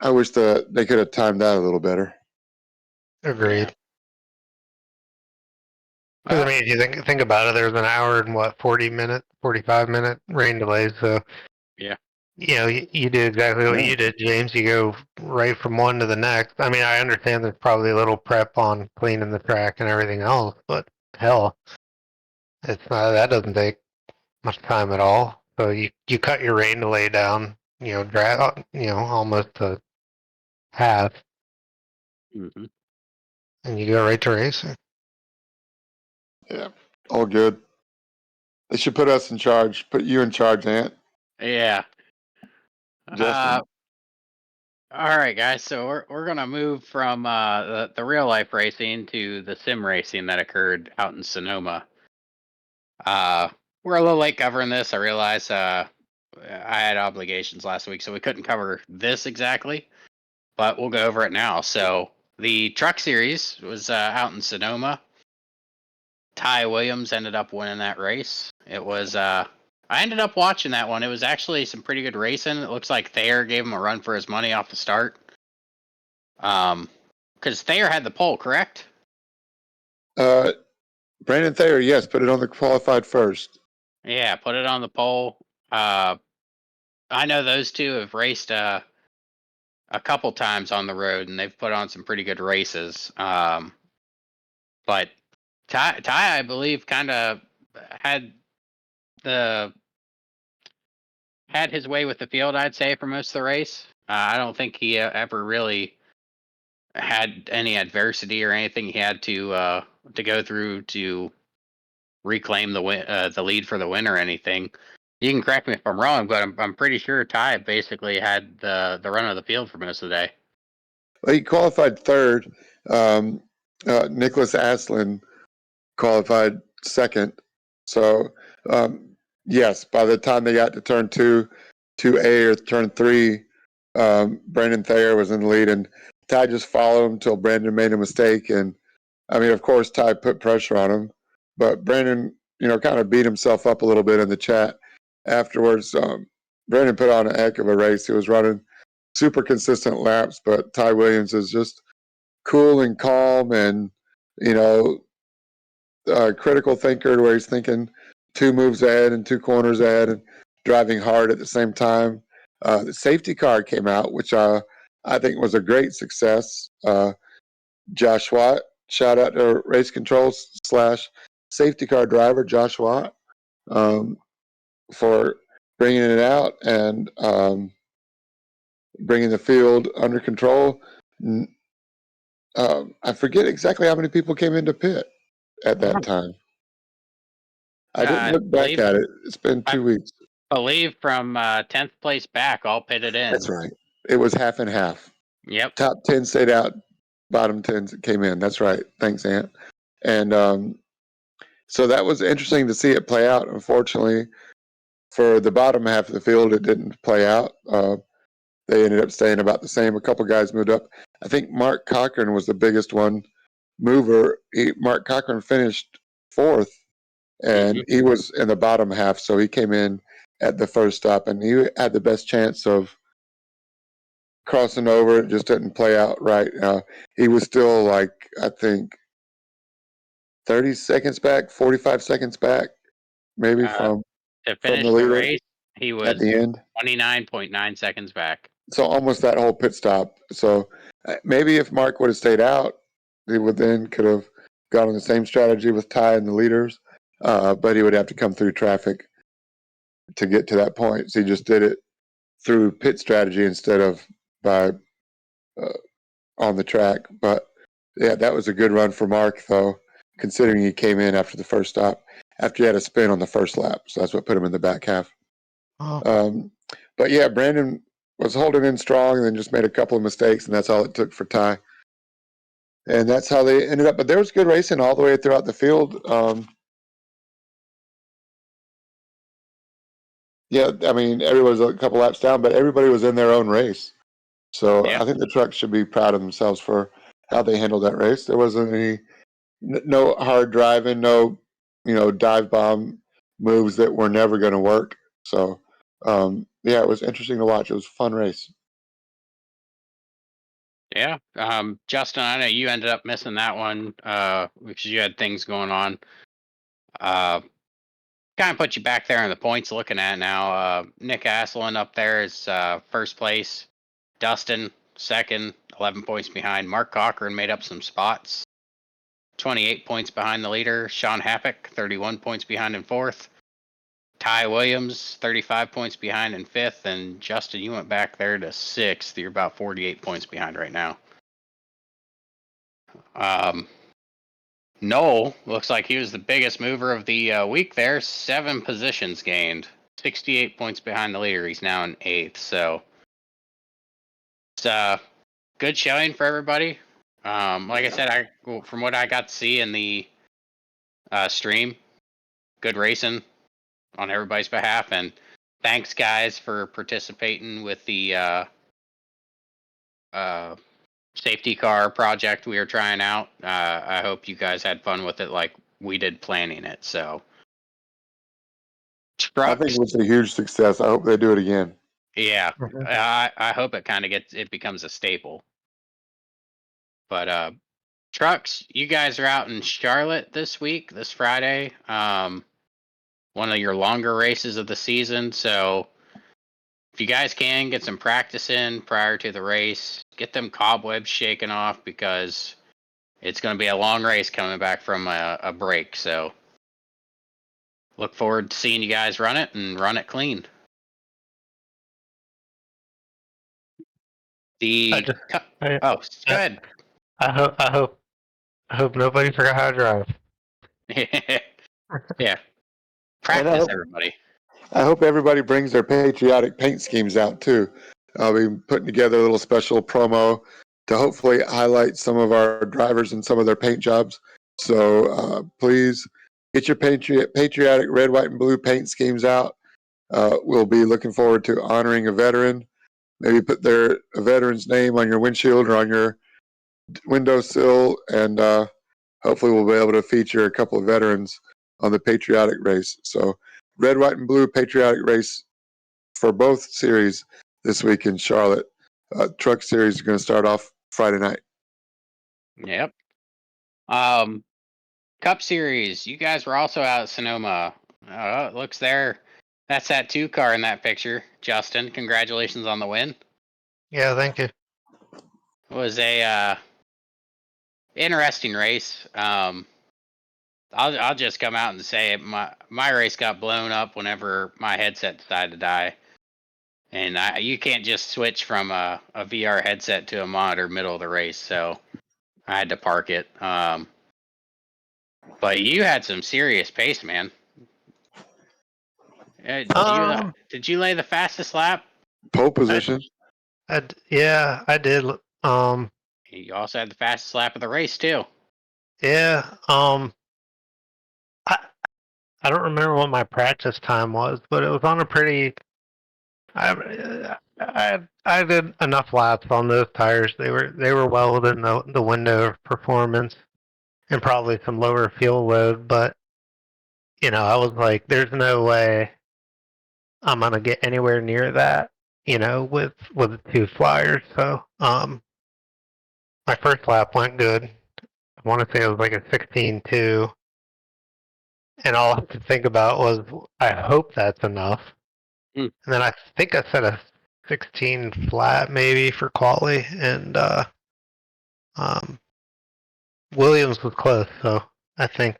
I wish they could have timed that a little better. Agreed. Yeah. Because I mean, if you think about it, there's an hour and 45-minute rain delay. So Yeah. you do exactly what you did, James. You go right from one to the next. I mean, I understand there's probably a little prep on cleaning the track and everything else, but hell, it's not that doesn't take much time at all. So you cut your rain delay down, almost to half, Mm-hmm. and you go right to racing. Yeah, all good. They should put us in charge. Put you in charge, Ant. Yeah. Justin. All right, guys. So we're gonna move from the real life racing to the sim racing that occurred out in Sonoma. We're a little late covering this. I realize I had obligations last week, so we couldn't cover this exactly, but we'll go over it now. So the truck series was out in Sonoma. Ty Williams ended up winning that race. It was I ended up watching that one. It was actually some pretty good racing. It looks like Thayer gave him a run for his money off the start. Because Thayer had the pole, correct? Brandon Thayer, yes, put it on the qualified first. Yeah, put it on the pole. I know those two have raced a couple times on the road, and they've put on some pretty good races. But Ty, I believe, kind of had the had his way with the field. I'd say for most of the race. I don't think he ever really had any adversity or anything he had to go through to reclaim the lead for the win or anything. You can correct me if I'm wrong, but I'm pretty sure Ty basically had the run of the field for most of the day. Well, he qualified third. Nicholas Aslin qualified second. So, yes, by the time they got to turn 2A or turn 3, Brandon Thayer was in the lead, and Ty just followed him until Brandon made a mistake. And I mean, of course, Ty put pressure on him, but Brandon, kind of beat himself up a little bit in the chat afterwards. Brandon put on a heck of a race. He was running super consistent laps, but Ty Williams is just cool and calm and, critical thinker where he's thinking 2 moves ahead and 2 corners ahead and driving hard at the same time. The safety car came out, which I think was a great success. Josh Watt, shout out to race controls / safety car driver Josh Watt for bringing it out and bringing the field under control. I forget exactly how many people came into pit at that time. I didn't look back at it. It's been 2 weeks. I believe from 10th place back, all pitted in. That's right. It was half and half. Yep. Top 10 stayed out. Bottom 10 came in. That's right. Thanks, Ant. And so that was interesting to see it play out. Unfortunately, for the bottom half of the field, it didn't play out. They ended up staying about the same. A couple guys moved up. I think Mark Cochran was the biggest one mover. Mark Cochran finished 4th, and he was in the bottom half, so he came in at the first stop, and he had the best chance of crossing over. It just didn't play out right. He was still like, I think, 30 seconds back, 45 seconds back, maybe from to from finish the the leader race. He was at the end. 29.9 seconds back. So almost that whole pit stop. So maybe if Mark would have stayed out, he would then could have gone on the same strategy with Ty and the leaders, but he would have to come through traffic to get to that point. So he just did it through pit strategy instead of by on the track. But yeah, that was a good run for Mark, though, considering he came in after the first stop, after he had a spin on the first lap. So that's what put him in the back half. But yeah, Brandon was holding in strong and then just made a couple of mistakes, and that's all it took for Ty. And that's how they ended up. But there was good racing all the way throughout the field. Yeah, I mean, everybody was a couple laps down, but everybody was in their own race. So I think the trucks should be proud of themselves for how they handled that race. There wasn't any, no hard driving, no, dive bomb moves that were never going to work. So, yeah, it was interesting to watch. It was a fun race. Yeah. Justin, I know you ended up missing that one because you had things going on. Kind of put you back there in the points looking at now. Nick Asselin up there is first place. Dustin, second, 11 points behind. Mark Cochran made up some spots. 28 points behind the leader. Sean Happick, 31 points behind in fourth. Ty Williams, 35 points behind in fifth. And Justin, you went back there to sixth. You're about 48 points behind right now. Noel looks like he was the biggest mover of the week there. 7 positions gained. 68 points behind the leader. He's now in eighth. So it's a good showing for everybody. Like I said, from what I got to see in the stream, good racing on everybody's behalf. And thanks, guys, for participating with the safety car project we were trying out. I hope you guys had fun with it like we did planning it. So I think it was a huge success. I hope they do it again. Yeah, I hope it becomes a staple. But trucks, you guys are out in Charlotte this week, this Friday. One of your longer races of the season. So if you guys can get some practice in prior to the race, get them cobwebs shaken off because it's going to be a long race coming back from a break. So look forward to seeing you guys run it and run it clean. Go ahead. I hope nobody forgot how to drive. Yeah. Practice, everybody. I hope everybody brings their patriotic paint schemes out too. I'll be putting together a little special promo to hopefully highlight some of our drivers and some of their paint jobs. So please get your patriotic red, white, and blue paint schemes out. We'll be looking forward to honoring a veteran. Maybe put a veteran's name on your windshield or on your windowsill, and hopefully we'll be able to feature a couple of veterans on the patriotic race. So red, white, and blue patriotic race for both series this week in Charlotte. Truck series is going to start off Friday night. Yep. Cup series, you guys were also out at Sonoma. It looks there. That's that 2 car in that picture. Justin, congratulations on the win. Yeah, thank you. It was a interesting race. I'll just come out and say it. My race got blown up whenever my headset decided to die, and you can't just switch from a VR headset to a monitor middle of the race, so I had to park it. But you had some serious pace, man. Did you lay the fastest lap? Pole position. I did. You also had the fastest lap of the race too. Yeah. I don't remember what my practice time was, but it was on a pretty. I did enough laps on those tires. They were well within the window of performance, and probably some lower fuel load. But I was like, there's no way I'm gonna get anywhere near that. With the 2 flyers. So my first lap went good. I want to say it was like a 16.2. And all I could think about was, I hope that's enough. And then I think I set a 16 flat maybe for quali, and Williams was close, so I think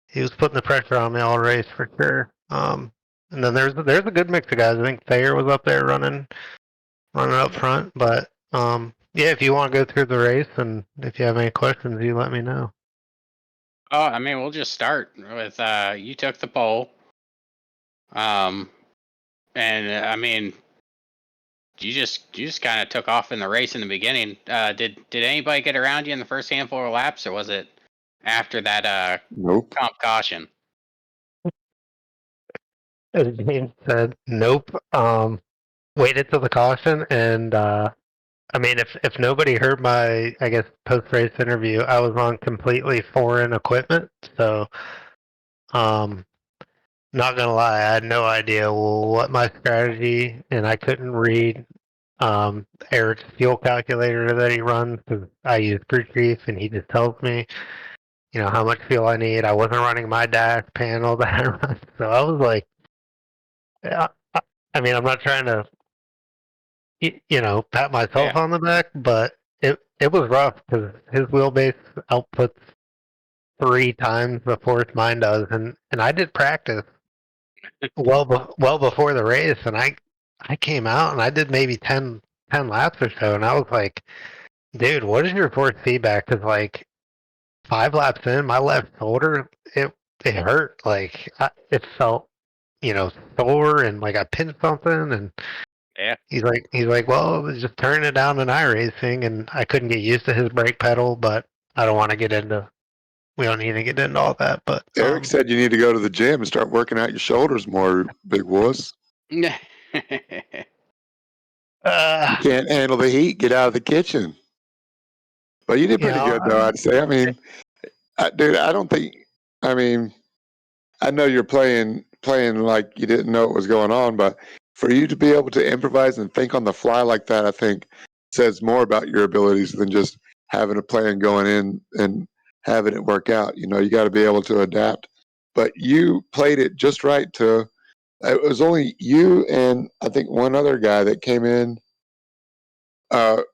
he was putting the pressure on me all race for sure. And then there's a good mix of guys. I think Thayer was up there running up front, but yeah, if you want to go through the race and if you have any questions, you let me know. Oh, I mean, we'll just start with you took the pole. And I mean, you just kind of took off in the race in the beginning. Did anybody get around you in the first handful of laps, or was it after that Nope. comp caution? As James said, nope. Waited till the caution, and I mean, if nobody heard my, I guess, post-race interview, I was on completely foreign equipment, so not gonna lie, I had no idea what my strategy, and I couldn't read Eric's fuel calculator that he runs, because I use Crew Chief, and he just tells me, how much fuel I need. I wasn't running my dash panel that I run, so I was like, yeah, I mean, I'm not trying to, pat myself Yeah. on the back, but it was rough because his wheelbase outputs 3 times before mine does, and I did practice well before the race, and I came out and I did maybe 10 laps or so, and I was like, dude, what is your force feedback? Because like 5 laps in, my left shoulder it hurt, like it felt sore, and like I pinched something, and Yeah. he's like, well, it was just turning it down in iRacing, and I couldn't get used to his brake pedal, but I don't want to get into. We don't need to get into all that, but Eric said you need to go to the gym and start working out your shoulders more, big wuss. You can't handle the heat. Get out of the kitchen. But you did pretty good, though, I'd say. I mean, dude, I don't think. I mean, I know you're playing like you didn't know what was going on, but for you to be able to improvise and think on the fly like that, I think says more about your abilities than just having a plan going in and having it work out. You got to be able to adapt. But you played it just right to. It was only you and I think one other guy that came in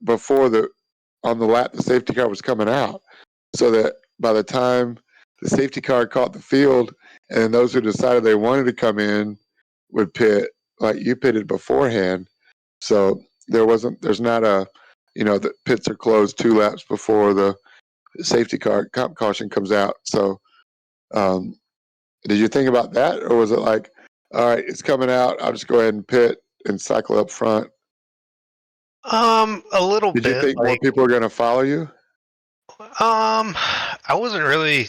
before on the lap the safety car was coming out, so that by the time the safety car caught the field and those who decided they wanted to come in would pit, like you pitted beforehand. So there's not a, the pits are closed 2 laps before the safety car caution comes out. So did you think about that, or was it like, all right, it's coming out, I'll just go ahead and pit and cycle up front? a little Did you bit, think more people are going to follow you? I wasn't really.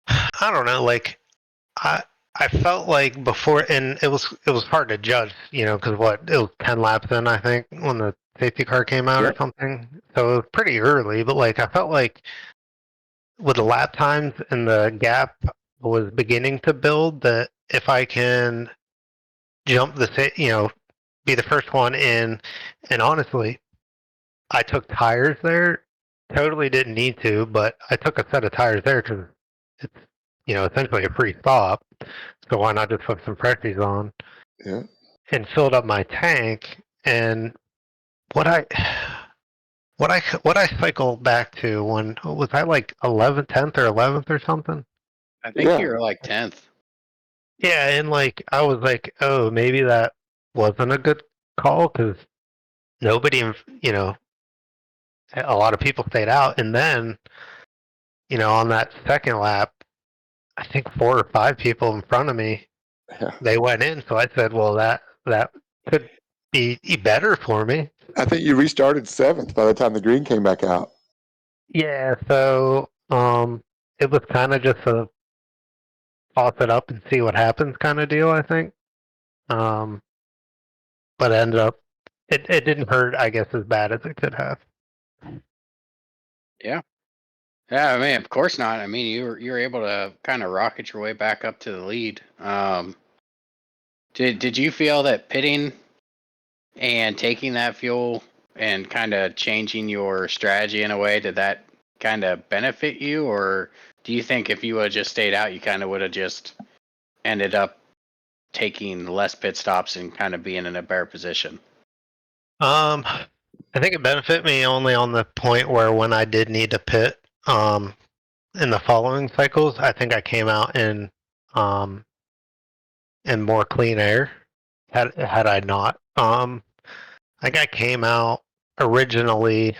I don't know. Like, I felt like before, and it was hard to judge, because it was 10 laps in, I think, when the safety car came out or something. So it was pretty early, but like I felt like with the lap times and the gap was beginning to build, that if I can jump be the first one in, and honestly, I took tires there. Totally didn't need to, but I took a set of tires there because it's essentially a free stop. So why not just put some freshies on? Yeah. And filled up my tank. And what I cycled back to, when was I, like 11th, 10th or 11th or something? I think you were like 10th. Yeah, and like I was like, oh, maybe that wasn't a good call because nobody, a lot of people stayed out, and then on that second lap, I think 4 or 5 people in front of me, they went in. So I said, well, that could be better for me. I think you restarted 7th by the time the green came back out. Yeah, so it was kind of just a toss it up and see what happens kind of deal, I think. But it ended up, it didn't hurt, I guess, as bad as it could have. Yeah. Yeah, I mean, of course not. I mean, you were able to kind of rocket your way back up to the lead. Did you feel that pitting and taking that fuel and kind of changing your strategy in a way, did that kind of benefit you, or do you think if you would have just stayed out, you kind of would have just ended up taking less pit stops and kind of being in a better position? I think it benefited me only on the point where when I did need to pit, in the following cycles, I think I came out in more clean air. Had I not, I think I came out originally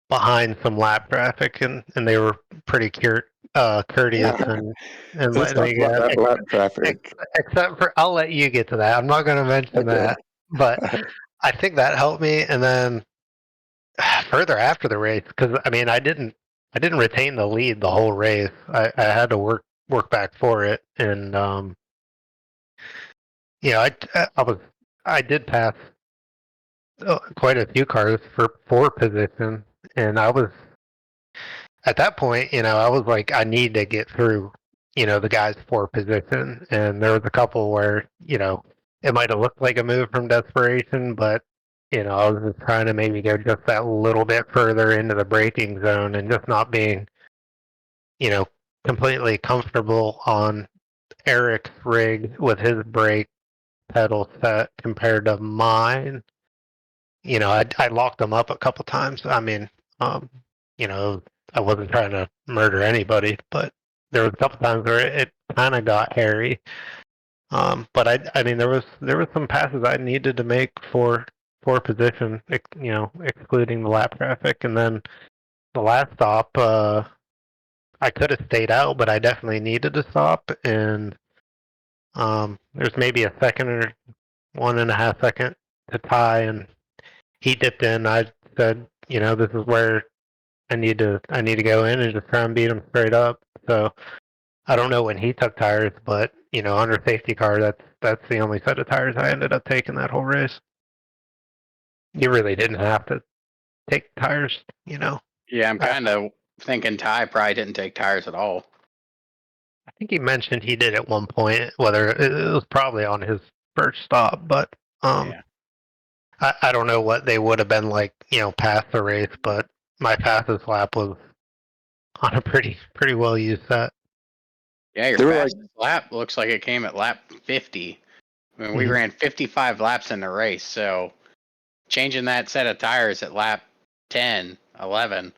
behind some lap traffic, and they were pretty courteous and Let's letting talk me about get. that lap traffic. Except for, I'll let you get to that. I'm not going to mention that, but I think that helped me. And then further after the race, because I mean, I didn't retain the lead the whole race. I had to work back for it, and I did pass quite a few cars for position, and I was at that point, I was like, I need to get through, the guys for position, and there was a couple where, it might have looked like a move from desperation, but I was just trying to maybe go just that little bit further into the braking zone and just not being, completely comfortable on Eric's rig with his brake pedal set compared to mine. I locked them up a couple times. I mean, um, I wasn't trying to murder anybody, but there was a couple times where it kind of got hairy. But I mean, there was some passes I needed to make for position, excluding the lap traffic, and then the last stop, I could have stayed out, but I definitely needed to stop, and there's maybe a second or 1.5 second to tie, and he dipped in. I said, this is where I need to go in and just try and beat him straight up. So I don't know when he took tires, but under safety car, that's the only set of tires I ended up taking that whole race. You really didn't have to take tires. Yeah, I'm kind of thinking Ty probably didn't take tires at all. I think he mentioned he did at one point, whether it was probably on his first stop, but Yeah. I don't know what they would have been like, past the race, but my fastest lap was on a pretty well used set. Yeah, your They were fastest lap looks like it came at lap 50. I mean, we Mhm. ran 55 laps in the race, so changing that set of tires at lap 10, 11,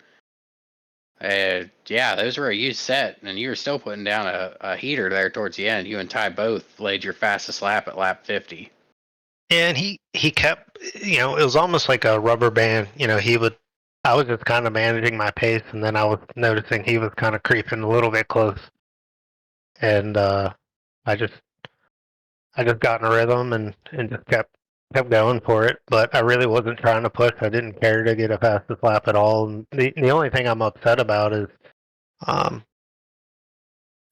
yeah, those were a used set, and you were still putting down a heater there towards the end. You and Ty both laid your fastest lap at lap 50. And he kept, it was almost like a rubber band. I was just kind of managing my pace, and then I was noticing he was kind of creeping a little bit close, and I just got in a rhythm and just kept going for it. But I really wasn't trying to push. I didn't care to get a fastest lap at all. And the only thing I'm upset about is, um,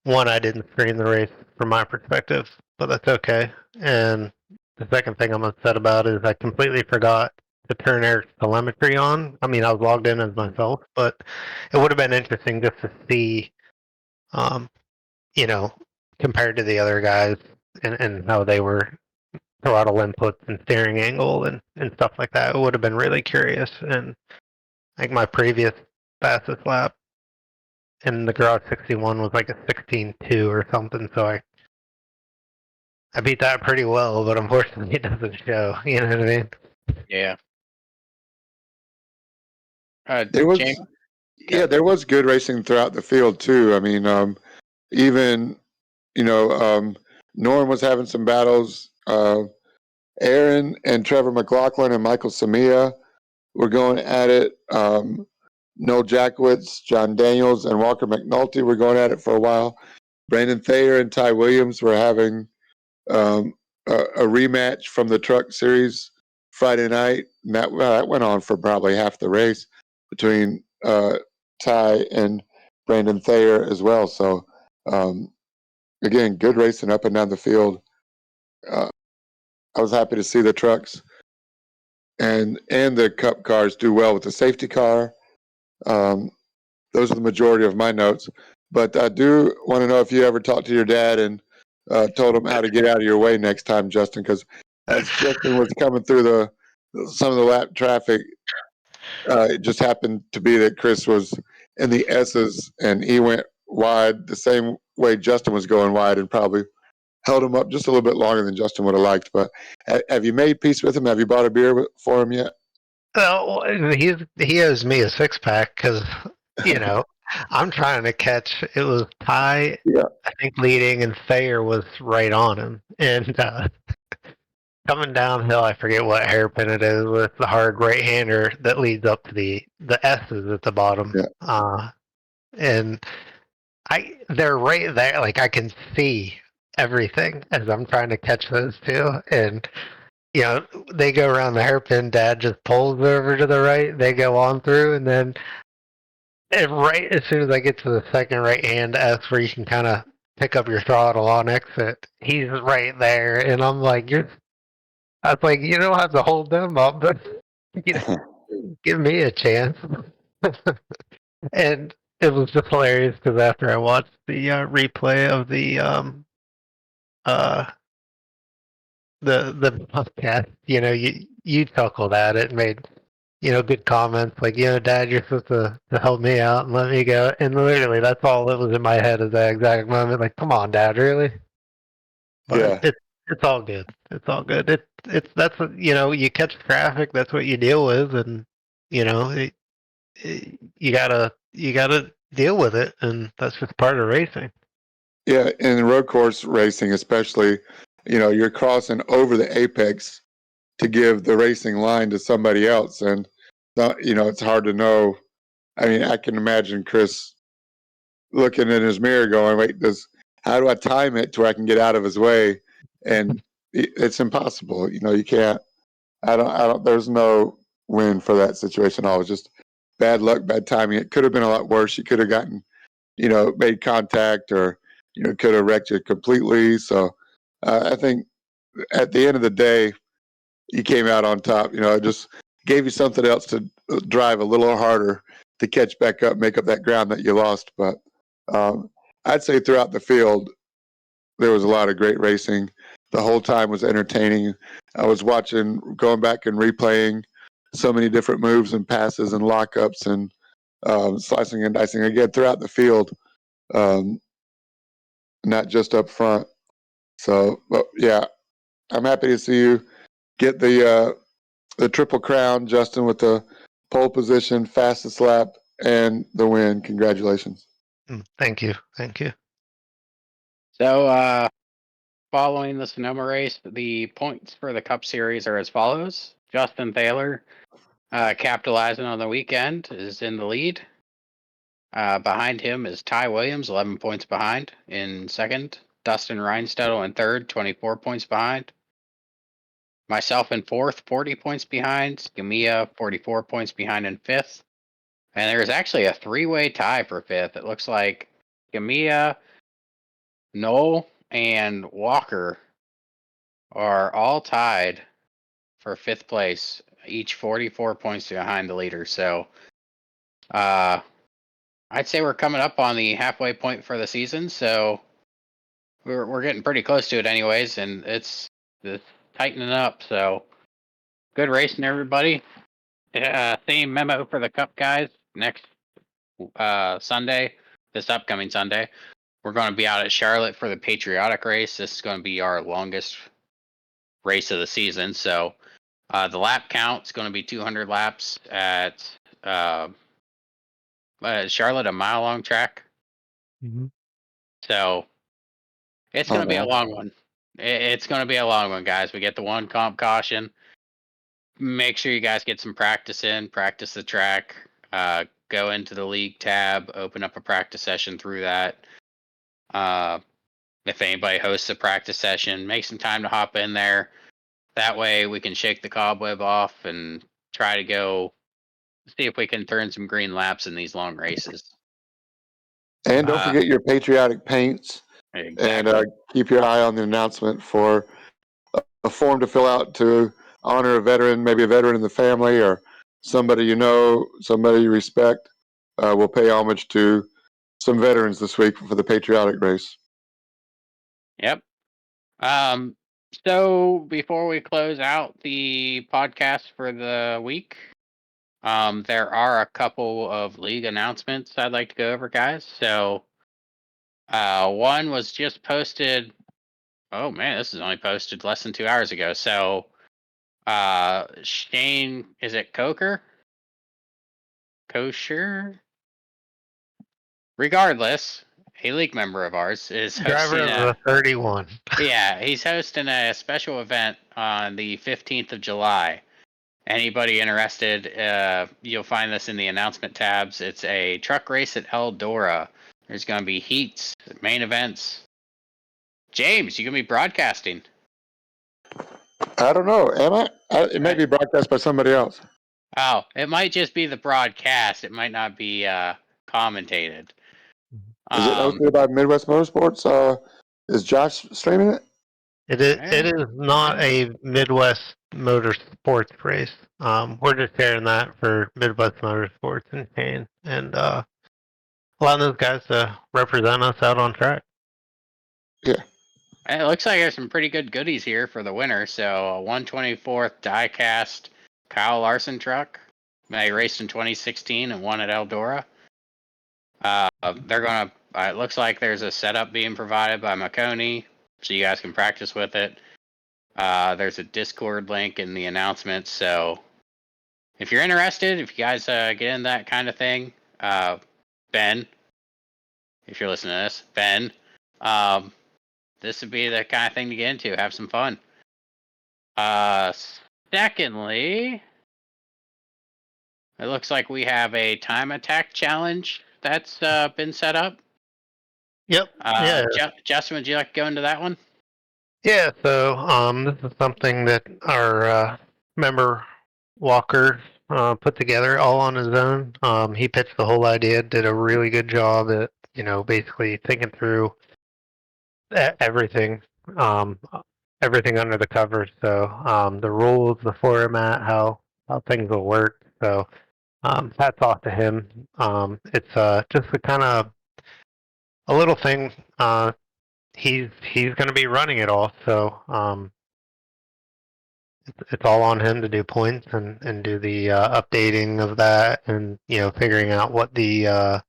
one, I didn't screen the race from my perspective, but that's okay. And the second thing I'm upset about is I completely forgot to turn Eric's telemetry on. I mean, I was logged in as myself, but it would have been interesting just to see, um, you know, compared to the other guys and how they were throttle inputs and steering angle and stuff like that. It would have been really curious. And like my previous fastest lap in the Garage 61 was like a 16.2 or something, so I beat that pretty well, but unfortunately it doesn't show. You know what I mean? Yeah. there was James? there was good racing throughout the field too. I mean, even Norm was having some battles. Aaron and Trevor McLaughlin and Michael Samia were going at it. Noel Jackowitz, John Daniels, and Walker McNulty were going at it for a while. Brandon Thayer and Ty Williams were having a rematch from the Truck Series Friday night, and that went on for probably half the race between Ty and Brandon Thayer as well. So again, good racing up and down the field. I was happy to see the trucks and the Cup cars do well with the safety car. Those are the majority of my notes. But I do want to know if you ever talked to your dad and told him how to get out of your way next time, Justin, because as Justin was coming through some of the lap traffic, it just happened to be that Chris was in the S's and he went wide the same way Justin was going wide and probably held him up just a little bit longer than Justin would have liked. But have you made peace with him? Have you bought a beer for him yet? Well, he owes me a 6-pack because I'm trying to catch. It was Ty, Yeah. I think, leading, and Thayer was right on him, and coming downhill. I forget what hairpin it is with the hard right hander that leads up to the S's at the bottom. Yeah. And they're right there. Like I can see everything as I'm trying to catch those two, and they go around the hairpin. Dad just pulls over to the right. They go on through, and then right as soon as I get to the second right hand S where you can kind of pick up your throttle on exit, he's right there, and I'm like, I was like, you don't have to hold them up, but give me a chance. And it was just hilarious because after I watched the replay of the uh, the podcast, you chuckled at it and made good comments like, Dad, you're supposed to help me out and let me go. And literally, that's all that was in my head at that exact moment. Like, come on, Dad, really? But Yeah, it's all good. It's all good. It's that's what you catch traffic. That's what you deal with, and you gotta deal with it, and that's just part of racing. yeah. In road course racing, especially, you're crossing over the apex to give the racing line to somebody else, and it's hard to know. I mean, I can imagine Chris looking in his mirror, going, "Wait, how do I time it to where I can get out of his way?" And it's impossible. You can't. I don't. There's no win for that situation. All it was just bad luck, bad timing. It could have been a lot worse. You could have gotten, made contact, or could have wrecked you completely. So I think at the end of the day, you came out on top. It just gave you something else to drive a little harder to catch back up, make up that ground that you lost. But um, I'd say throughout the field, there was a lot of great racing. The whole time was entertaining. I was watching, going back and replaying so many different moves and passes and lockups and slicing and dicing again throughout the field, um, not just up front. So, but yeah, I'm happy to see you get the triple crown, Justin, with the pole position, fastest lap, and the win. Congratulations. Thank you. Thank you. So, following the Sonoma race, the points for the Cup Series are as follows. Justin Thaler, capitalizing on the weekend, is in the lead. Behind him is Ty Williams, 11 points behind in second. Dustin Reinstedel in third, 24 points behind. Myself in fourth, 40 points behind. Scamilla, 44 points behind in fifth. And there's actually a three-way tie for fifth. It looks like Scamilla, Knoll, and Walker are all tied for fifth place, each 44 points behind the leader. So I'd say we're coming up on the halfway point for the season. So we're getting pretty close to it anyways, and it's tightening up. So good racing, everybody. Same memo for the Cup guys. Next Sunday, this upcoming Sunday, we're going to be out at Charlotte for the Patriotic race. This is going to be our longest race of the season. So the lap count is going to be 200 laps at Charlotte, a mile-long track. Mm-hmm. So it's going to be a long one. It's going to be a long one, guys. We get the one comp caution. Make sure you guys get some practice in, practice the track, go into the league tab, open up a practice session through that. If anybody hosts a practice session, make some time to hop in there. That way we can shake the cobweb off and try to go see if we can turn some green laps in these long races. And don't forget your patriotic paints. Exactly. And keep your eye on the announcement for a form to fill out to honor a veteran, maybe a veteran in the family or somebody somebody you respect. We'll pay homage to some veterans this week for the patriotic race. Yep. So before we close out the podcast for the week, there are a couple of league announcements I'd like to go over, guys. So one was just posted. Oh man, this is only posted less than 2 hours ago. So Shane, is it Kosher? Regardless, a league member of ours is Driver hosting of the 31. Yeah, he's hosting a special event on the 15th of July. Anybody interested, you'll find this in the announcement tabs. It's a truck race at Eldora. There's going to be heats, main events. James, you going to be broadcasting? I don't know. Am I? It may be broadcast by somebody else. Oh, it might just be the broadcast. It might not be commentated. Is it hosted by Midwest Motorsports? Is Josh streaming it? It is not a Midwest Motorsports race. We're just sharing that for Midwest Motorsports and Kane, and allowing those guys to represent us out on track. Yeah. It looks like there's some pretty good goodies here for the winner. So, a 124th diecast Kyle Larson truck. They raced in 2016 and won at Eldora. They're gonna. It looks like there's a setup being provided by Maconi, so you guys can practice with it. There's a Discord link in the announcements, so if you're interested, if you guys get in that kind of thing, Ben, if you're listening to this, Ben, this would be the kind of thing to get into. Have some fun. Secondly, it looks like we have a time attack challenge that's been set up. Yep. Yeah. Justin, would you like to go into that one? Yeah. So this is something that our member Walker put together all on his own. He pitched the whole idea, did a really good job at basically thinking through everything, um, everything under the covers. So the rules, the format, how things will work. So hats off to him. It's just a kind of a little thing. He's going to be running it all, so it's all on him to do points and do the updating of that, and figuring out what the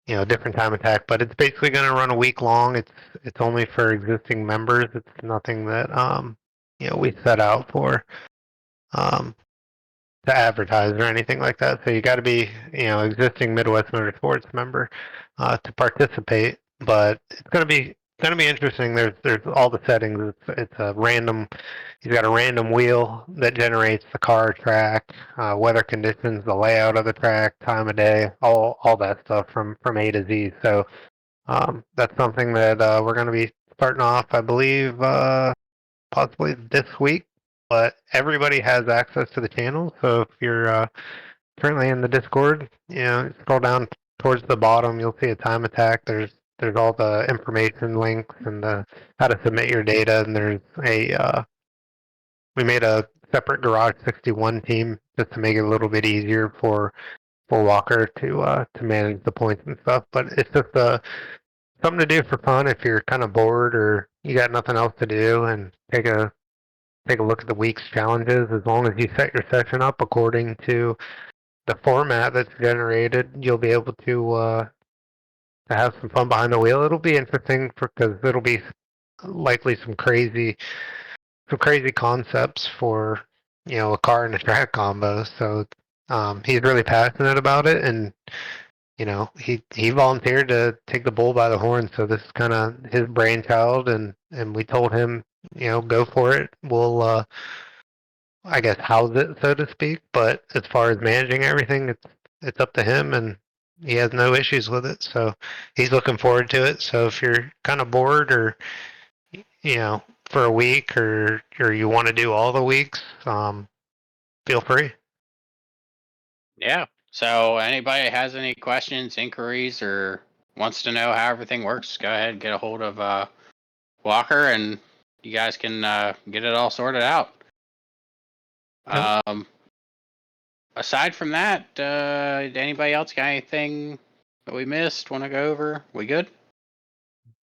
different time attack. But it's basically going to run a week long. It's only for existing members. It's nothing that we set out for um, to advertise or anything like that. So you got to be existing Midwest Motorsports member to participate. But it's going to be interesting. There's all the settings. It's a random. He's got a random wheel that generates the car track, weather conditions, the layout of the track, time of day, all that stuff from A to Z. So that's something that we're going to be starting off, I believe, possibly this week. But everybody has access to the channel. So if you're currently in the Discord, scroll down towards the bottom, you'll see a time attack. There's all the information links and how to submit your data, and there's we made a separate Garage 61 team just to make it a little bit easier for Walker to manage the points and stuff. But it's just something to do for fun if you're kind of bored or you got nothing else to do, and take a look at the week's challenges. As long as you set your session up according to the format that's generated, you'll be able to have some fun behind the wheel. It'll be interesting because it'll be likely some crazy concepts for a car and a track combo. So he's really passionate about it, and he volunteered to take the bull by the horn. So this is kind of his brainchild, and we told him go for it. We'll I guess house it, so to speak. But as far as managing everything, it's up to him, and he has no issues with it. So he's looking forward to it. So if you're kind of bored or for a week, or you want to do all the weeks, feel free. Yeah. So anybody has any questions, inquiries, or wants to know how everything works, go ahead and get a hold of Walker, and you guys can get it all sorted out. Yep. Aside from that, anybody else got anything that we missed? Want to go over? We good?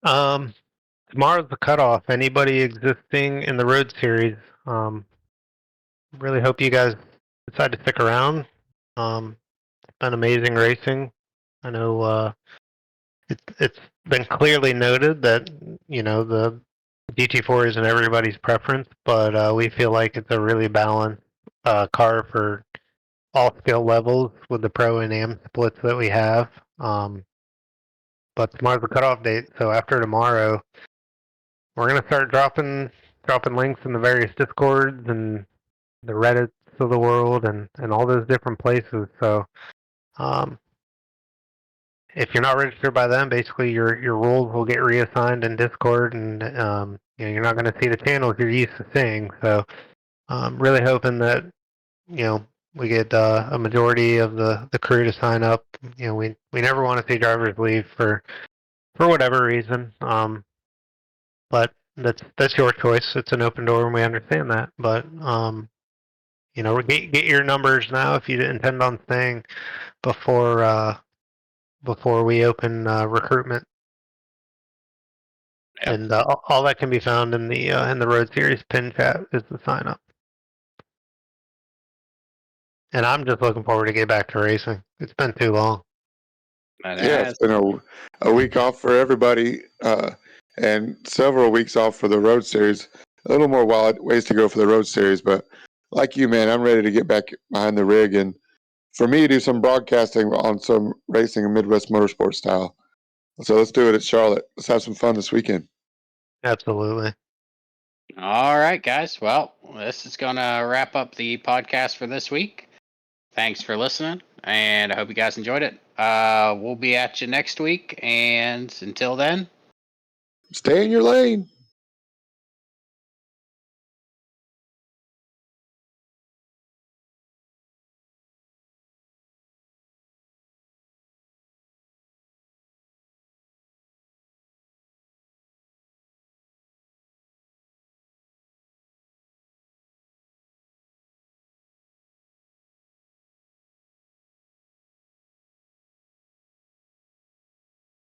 Tomorrow's the cutoff. Anybody existing in the road series, really hope you guys decide to stick around. It's been amazing racing. I know it's been clearly noted that the GT4 isn't everybody's preference, but we feel like it's a really balanced car for all skill levels with the pro and am splits that we have. But tomorrow's the cutoff date, so after tomorrow, we're gonna start dropping links in the various discords and the Reddits of the world, and all those different places. So um, if you're not registered by them, basically your roles will get reassigned in Discord, and you're not going to see the channels you're used to seeing. So really hoping that we get a majority of the crew to sign up. We never want to see drivers leave for whatever reason. But that's your choice. It's an open door, and we understand that. But get your numbers now if you intend on staying before we open recruitment. Yep. And all that can be found in the Road Series pin chat is the sign up. And I'm just looking forward to get back to racing. It's been too long. Yeah, it's been a week off for everybody, and several weeks off for the Road Series. A little more ways to go for the Road Series, but like you, man, I'm ready to get back behind the rig and for me, do some broadcasting on some racing and Midwest Motorsports style. So let's do it at Charlotte. Let's have some fun this weekend. Absolutely. All right, guys. Well, this is going to wrap up the podcast for this week. Thanks for listening, and I hope you guys enjoyed it. We'll be at you next week, and until then, Stay in your lane.